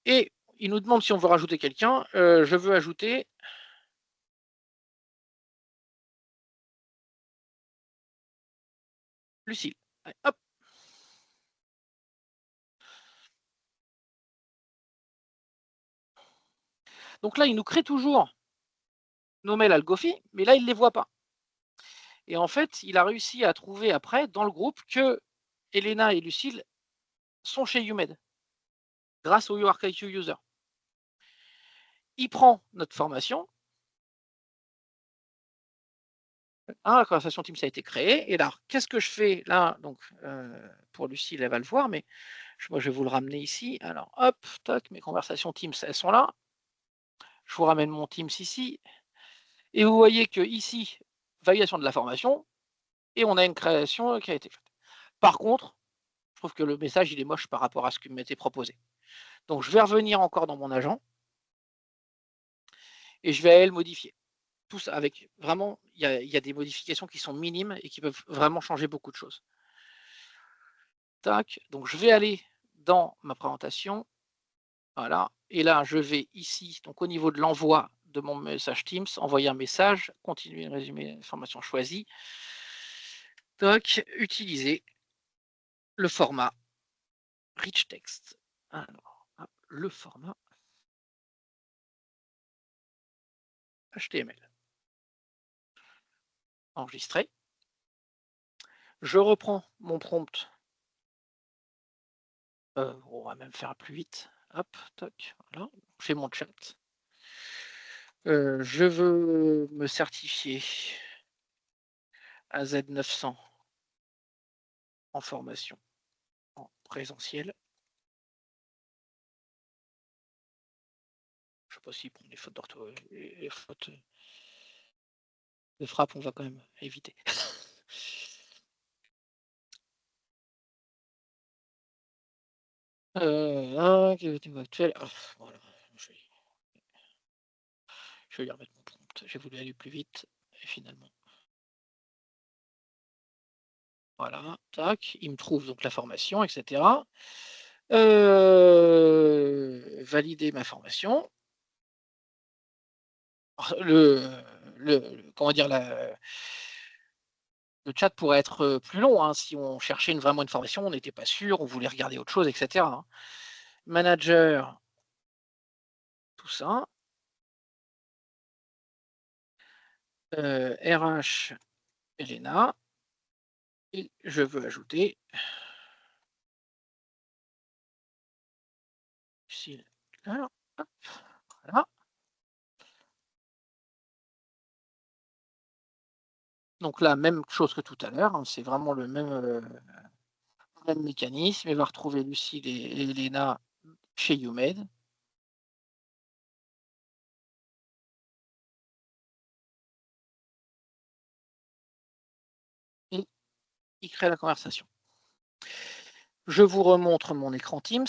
Et il nous demande si on veut rajouter quelqu'un. Je veux ajouter Lucille. Allez, hop. Donc là, il nous crée toujours nos mails Algofi, mais là, il ne les voit pas. Et en fait, il a réussi à trouver après, dans le groupe, que Elena et Lucille sont chez UMed, grâce au WorkIQ User. Il prend notre formation. La conversation Teams a été créée. Et là, qu'est-ce que je fais là? Donc, pour Lucille, elle va le voir, mais moi, je vais vous le ramener ici. Alors, hop, toc, mes conversations Teams, elles sont là. Je vous ramène mon Teams ici. Et vous voyez que ici, validation de la formation, et on a une création qui a été faite. Par contre, je trouve que le message, il est moche par rapport à ce qui m'était proposé. Donc, je vais revenir encore dans mon agent et je vais aller le modifier. Tout ça avec vraiment, il y a des modifications qui sont minimes et qui peuvent vraiment changer beaucoup de choses. Tac, donc je vais aller dans ma présentation. Voilà, et là, je vais ici, donc au niveau de l'envoi de mon message Teams, envoyer un message, continuer le résumé d'information choisie. Tac, utiliser le format rich text. Alors, le format HTML. Enregistré. Je reprends mon prompt. On va même faire plus vite. Hop, toc, voilà. Je fais mon chat. Je veux me certifier à Z900 en formation en présentiel. Je ne sais pas s'il prend les fautes d'orthographe, les fautes de frappe, on va quand même éviter. Actuel. Voilà. Je vais lui remettre mon prompt. J'ai voulu aller plus vite et finalement. Voilà, tac, il me trouve donc la formation, etc. Valider ma formation. Comment dire, le chat pourrait être plus long, hein, si on cherchait vraiment une formation, on n'était pas sûr, on voulait regarder autre chose, etc. hein. Manager, tout ça. RH, Elena. Et je veux ajouter Lucille. Hop, voilà. Donc là, même chose que tout à l'heure, hein, c'est vraiment le même mécanisme. Il va retrouver Lucille et Elena chez YouMed. Et il crée la conversation. Je vous remontre mon écran Teams.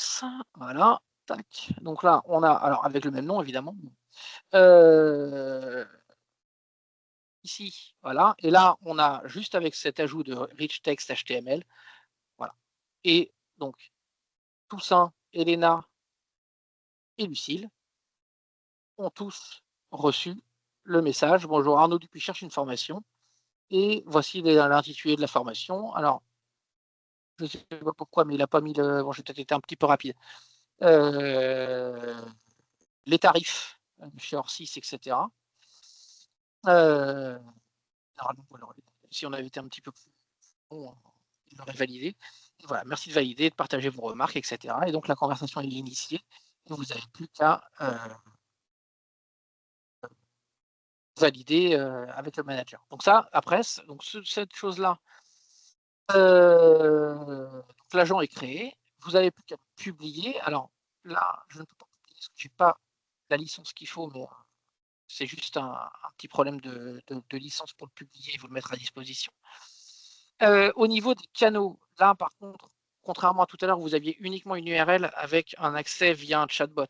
Voilà. Tac. Donc là, on a, alors avec le même nom évidemment. Ici, voilà. Et là, on a juste avec cet ajout de rich text HTML. Voilà. Et donc, Toussaint, Elena et Lucille ont tous reçu le message. Bonjour Arnaud Dupuis cherche une formation. Et voici l'intitulé de la formation. Alors, je ne sais pas pourquoi, mais il n'a pas mis le. Bon, j'ai peut-être été un petit peu rapide. Les tarifs chez Orsis, etc. Alors, si on avait été un petit peu plus bon, il l'aurait validé. Et voilà, merci de valider, de partager vos remarques, etc. Et donc la conversation est initiée. Et vous n'avez plus qu'à valider avec le manager. Donc ça, après, donc cette chose-là, l'agent est créé. Vous n'avez plus qu'à publier. Alors là, je ne peux pas publier parce que je n'ai pas la licence qu'il faut, mais c'est juste un petit problème de licence pour le publier et vous le mettre à disposition. Au niveau des canaux, là par contre, contrairement à tout à l'heure, vous aviez uniquement une URL avec un accès via un chatbot.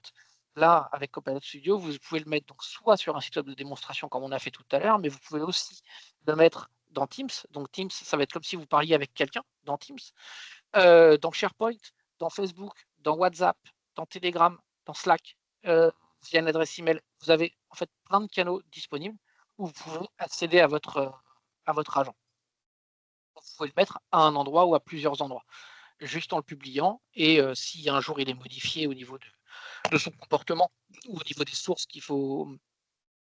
Là, avec Copilot Studio, vous pouvez le mettre donc soit sur un site web de démonstration comme on a fait tout à l'heure, mais vous pouvez aussi le mettre dans Teams. Donc Teams, ça va être comme si vous parliez avec quelqu'un dans Teams, dans SharePoint, dans Facebook, dans WhatsApp, dans Telegram, dans Slack, via une adresse email. Vous avez en fait plein de canaux disponibles où vous pouvez accéder à votre agent. Vous pouvez le mettre à un endroit ou à plusieurs endroits, juste en le publiant. Et si un jour il est modifié au niveau de son comportement ou au niveau des sources qu'il faut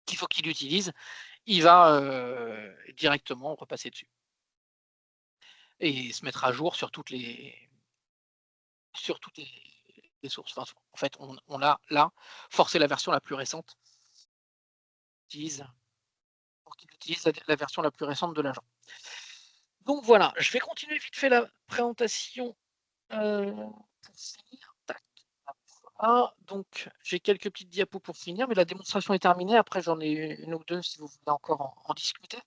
qu'il utilise, il va directement repasser dessus et se mettre à jour sur toutes les sources. Enfin, en fait, on a là forcé la version la plus récente pour qu'il utilise la version la plus récente de l'agent. Donc voilà, je vais continuer vite fait la présentation pour finir. Tac. Voilà, donc j'ai quelques petites diapos pour finir, mais la démonstration est terminée. Après, j'en ai une ou deux si vous voulez encore en discuter.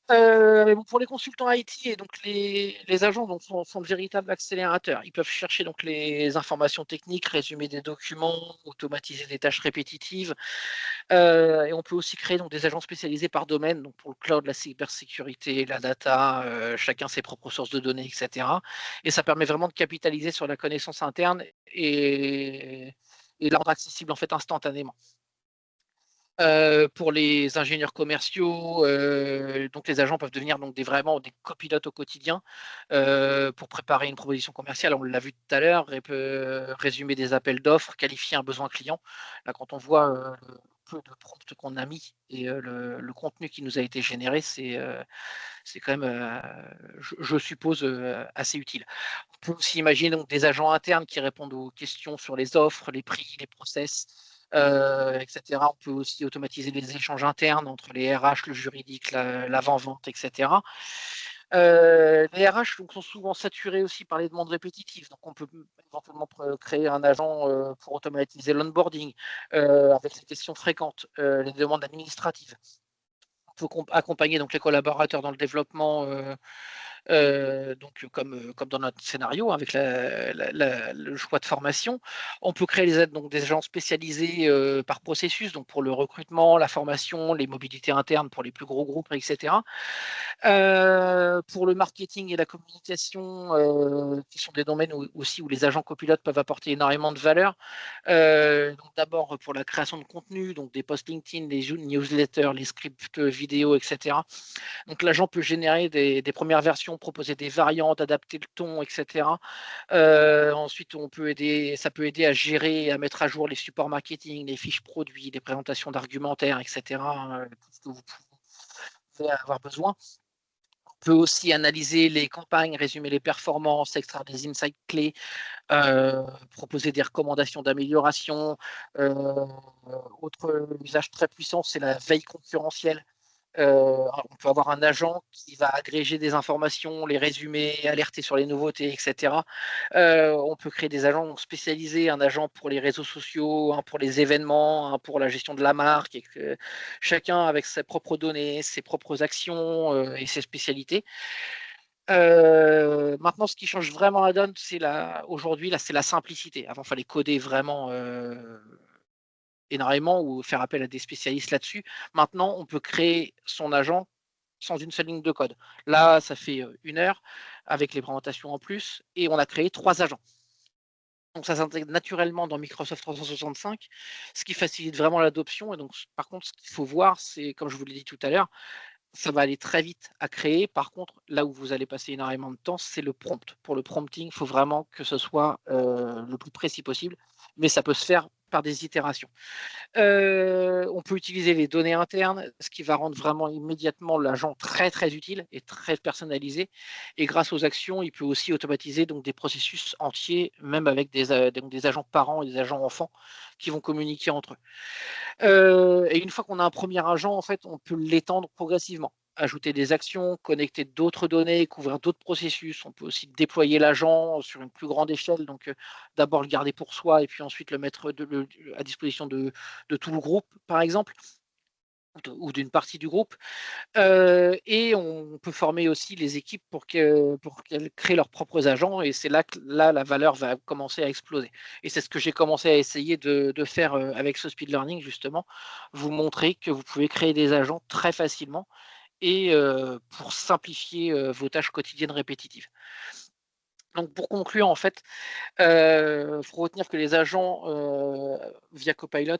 Bon, pour les consultants IT et donc les agents donc, sont de véritables accélérateurs. Ils peuvent chercher donc les informations techniques, résumer des documents, automatiser des tâches répétitives. Et on peut aussi créer donc, des agents spécialisés par domaine, donc pour le cloud, la cybersécurité, la data, chacun ses propres sources de données, etc. Et ça permet vraiment de capitaliser sur la connaissance interne et la rendre accessible en fait instantanément. Pour les ingénieurs commerciaux, donc les agents peuvent devenir donc vraiment des copilotes au quotidien pour préparer une proposition commerciale. On l'a vu tout à l'heure, résumer des appels d'offres, qualifier un besoin client. Là, quand on voit le peu de prompts qu'on a mis et le contenu qui nous a été généré, c'est quand même, je suppose, assez utile. On peut aussi imaginer donc, des agents internes qui répondent aux questions sur les offres, les prix, les process, etc. On peut aussi automatiser les échanges internes entre les RH, le juridique, l'avant-vente, etc. Les RH donc, sont souvent saturés aussi par les demandes répétitives. Donc, on peut éventuellement créer un agent pour automatiser l'onboarding avec les questions fréquentes, les demandes administratives. On peut accompagner donc, les collaborateurs dans le développement Donc comme dans notre scénario, avec le choix de formation. On peut créer donc des agents spécialisés par processus, donc pour le recrutement, la formation, les mobilités internes pour les plus gros groupes, etc. Pour le marketing et la communication, qui sont des domaines aussi où les agents copilotes peuvent apporter énormément de valeur. Donc d'abord pour la création de contenu, donc des posts LinkedIn, les newsletters, les scripts vidéo, etc. Donc l'agent peut générer des premières versions, proposer des variantes, adapter le ton, etc. Ensuite, ça peut aider à gérer, à mettre à jour les supports marketing, les fiches produits, les présentations d'argumentaires, etc. Tout ce que vous pouvez avoir besoin. On peut aussi analyser les campagnes, résumer les performances, extraire des insights clés, proposer des recommandations d'amélioration. Autre usage très puissant, c'est la veille concurrentielle. On peut avoir un agent qui va agréger des informations, les résumer, alerter sur les nouveautés, etc. On peut créer des agents spécialisés, un agent pour les réseaux sociaux, un pour les événements, un pour la gestion de la marque, chacun avec ses propres données, ses propres actions et ses spécialités. Maintenant, ce qui change vraiment la donne, aujourd'hui, c'est la simplicité. Avant, il fallait coder vraiment énormément ou faire appel à des spécialistes là-dessus. Maintenant, on peut créer son agent sans une seule ligne de code. Là, ça fait 1 heure avec les présentations en plus et on a créé 3 agents. Donc ça s'intègre naturellement dans Microsoft 365, ce qui facilite vraiment l'adoption. Et donc, par contre, ce qu'il faut voir, c'est, comme je vous l'ai dit tout à l'heure, ça va aller très vite à créer. Par contre, là où vous allez passer énormément de temps, c'est le prompt. Pour le prompting, il faut vraiment que ce soit le plus précis possible, mais ça peut se faire par des itérations. On peut utiliser les données internes, ce qui va rendre vraiment immédiatement l'agent très très utile et très personnalisé. Et grâce aux actions, il peut aussi automatiser donc des processus entiers, même avec des agents parents et des agents enfants qui vont communiquer entre eux. Et une fois qu'on a un premier agent, en fait, on peut l'étendre progressivement. Ajouter des actions, connecter d'autres données, couvrir d'autres processus. On peut aussi déployer l'agent sur une plus grande échelle. Donc, d'abord le garder pour soi et puis ensuite le mettre à disposition de tout le groupe, par exemple, ou d'une partie du groupe. Et on peut former aussi les équipes pour qu'elles créent leurs propres agents. Et c'est là que la valeur va commencer à exploser. Et c'est ce que j'ai commencé à essayer de faire avec ce speed learning, justement, vous montrer que vous pouvez créer des agents très facilement et pour simplifier vos tâches quotidiennes répétitives. Donc pour conclure, en fait, faut retenir que les agents via Copilot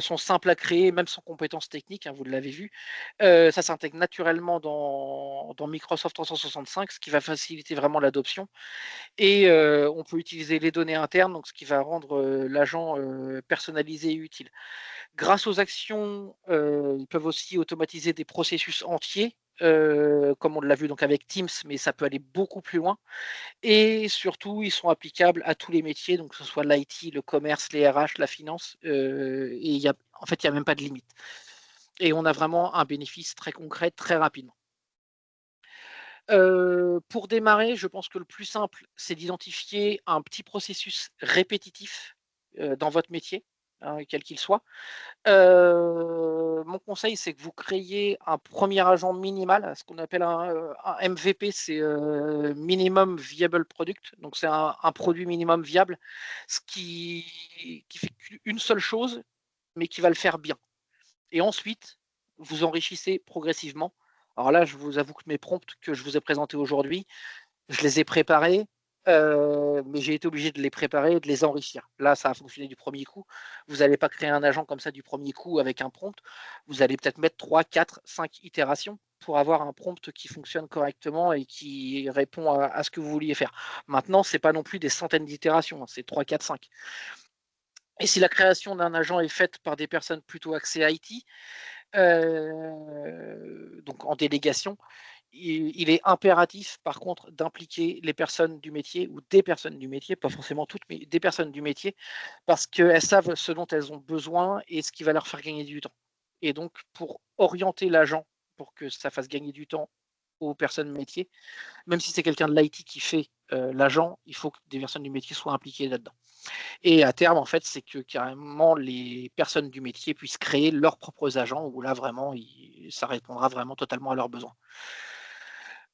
sont simples à créer, même sans compétences techniques, hein, vous l'avez vu. Ça s'intègre naturellement dans Microsoft 365, ce qui va faciliter vraiment l'adoption. Et on peut utiliser les données internes, donc ce qui va rendre l'agent personnalisé et utile. Grâce aux actions, ils peuvent aussi automatiser des processus entiers, comme on l'a vu donc avec Teams, mais ça peut aller beaucoup plus loin. Et surtout, ils sont applicables à tous les métiers, donc que ce soit l'IT, le commerce, les RH, la finance. Et en fait, il n'y a même pas de limite. Et on a vraiment un bénéfice très concret, très rapidement. Pour démarrer, je pense que le plus simple, c'est d'identifier un petit processus répétitif dans votre métier, hein, quel qu'il soit. Mon conseil, c'est que vous créiez un premier agent minimal, ce qu'on appelle un MVP, c'est Minimum Viable Product. Donc, c'est un produit minimum viable, ce qui fait une seule chose, mais qui va le faire bien. Et ensuite, vous enrichissez progressivement. Alors là, je vous avoue que mes prompts que je vous ai présentés aujourd'hui, je les ai préparés, mais j'ai été obligé de les préparer et de les enrichir. Là, ça a fonctionné du premier coup. Vous n'allez pas créer un agent comme ça du premier coup avec un prompt. Vous allez peut-être mettre 3, 4, 5 itérations pour avoir un prompt qui fonctionne correctement et qui répond à ce que vous vouliez faire. Maintenant, ce n'est pas non plus des centaines d'itérations, hein, c'est 3, 4, 5. Et si la création d'un agent est faite par des personnes plutôt axées IT, donc en délégation, il est impératif, par contre, d'impliquer les personnes du métier ou des personnes du métier, pas forcément toutes, mais des personnes du métier, parce qu'elles savent ce dont elles ont besoin et ce qui va leur faire gagner du temps. Et donc, pour orienter l'agent, pour que ça fasse gagner du temps aux personnes métiers, même si c'est quelqu'un de l'IT qui fait l'agent, il faut que des personnes du métier soient impliquées là-dedans. Et à terme, en fait, c'est que carrément les personnes du métier puissent créer leurs propres agents, où là, vraiment, ça répondra vraiment totalement à leurs besoins.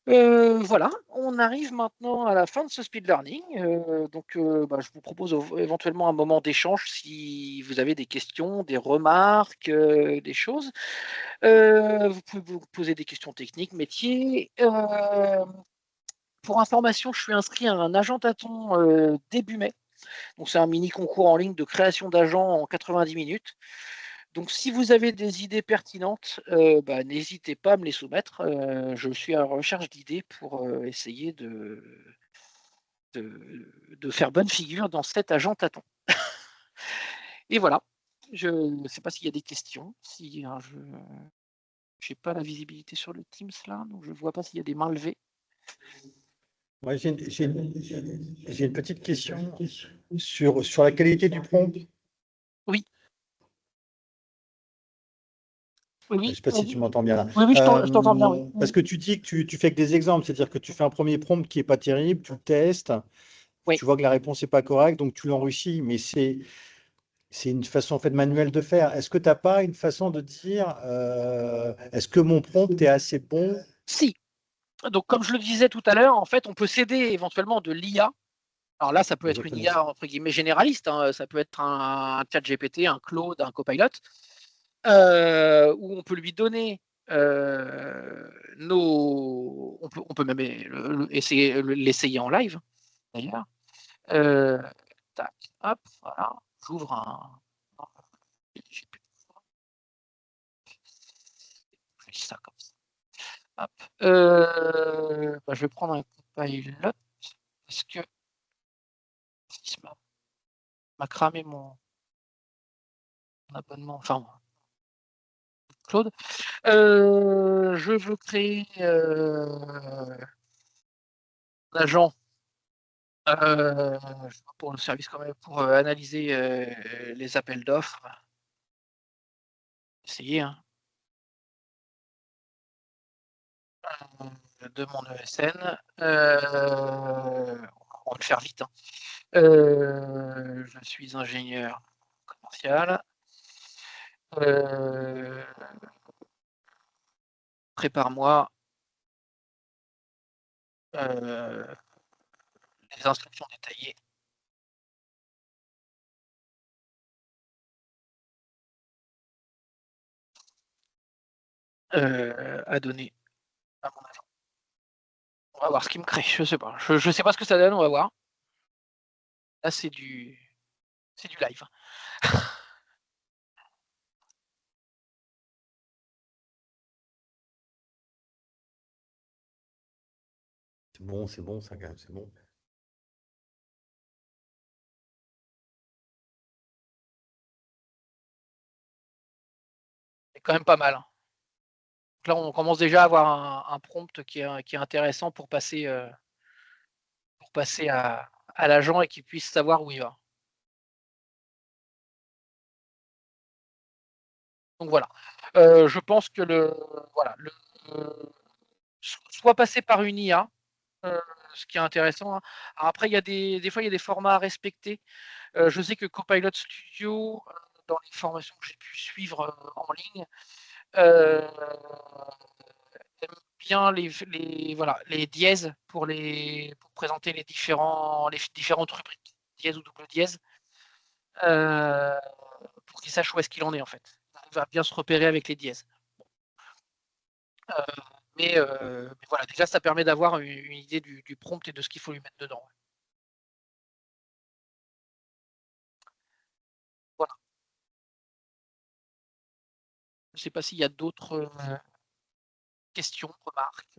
Voilà, on arrive maintenant à la fin de ce speed learning. Je vous propose éventuellement un moment d'échange si vous avez des questions, des remarques, des choses. Vous pouvez vous poser des questions techniques, métiers. Pour information, je suis inscrit à un agent tâton début mai. Donc, c'est un mini concours en ligne de création d'agents en 90 minutes. Donc, si vous avez des idées pertinentes, n'hésitez pas à me les soumettre. Je suis à la recherche d'idées pour essayer de faire bonne figure dans cet agent tâton. Et voilà. Je ne sais pas s'il y a des questions. Si, je n'ai pas la visibilité sur le Teams là, donc je ne vois pas s'il y a des mains levées. Moi, j'ai une petite question sur la qualité du prompt. Oui. Oui, Je ne sais pas si tu m'entends bien là. Oui, je t'entends bien. Oui. Parce que tu dis que tu fais que des exemples, c'est-à-dire que tu fais un premier prompt qui n'est pas terrible, tu le testes, Oui. tu vois que la réponse n'est pas correcte, donc tu l'enrichis, mais c'est une façon en fait manuelle de faire. Est-ce que tu n'as pas une façon de dire est-ce que mon prompt est assez bon? Si. Donc, comme je le disais tout à l'heure, en fait, on peut s'aider éventuellement de l'IA. Alors là, ça peut être une IA entre guillemets généraliste. Ça peut être un chat GPT, un Claude, un Copilot, où on peut lui donner on peut même l'essayer en live, d'ailleurs. Tac, hop, voilà. J'ouvre un. Ça comme ça. Hop. Je vais prendre un Copilot parce que m'a cramé mon abonnement. Enfin, Claude. Je veux créer un agent pour le service quand même, pour analyser les appels d'offres. Essayer de mon ESN. On va le faire vite. Je suis ingénieur commercial. Prépare-moi les instructions détaillées. À donner à mon agent. On va voir ce qu'il me crée. Je sais pas. Je sais pas ce que ça donne. On va voir. Là, c'est du live. C'est bon, ça, quand même, c'est bon. C'est quand même pas mal. Donc là, on commence déjà à avoir un prompt qui est intéressant pour passer à l'agent et qu'il puisse savoir où il va. Donc voilà. Je pense que soit passer par une IA, ce qui est intéressant. Alors après, il y a des fois, il y a des formats à respecter. Je sais que Copilot Studio, dans les formations que j'ai pu suivre en ligne, aime bien les dièses pour présenter les différentes rubriques, dièse ou double dièse, pour qu'il sache où est-ce qu'il en est en fait. Il va bien se repérer avec les dièses. Mais voilà, déjà ça permet d'avoir une idée du prompt et de ce qu'il faut lui mettre dedans. Voilà. Je ne sais pas s'il y a d'autres questions, remarques.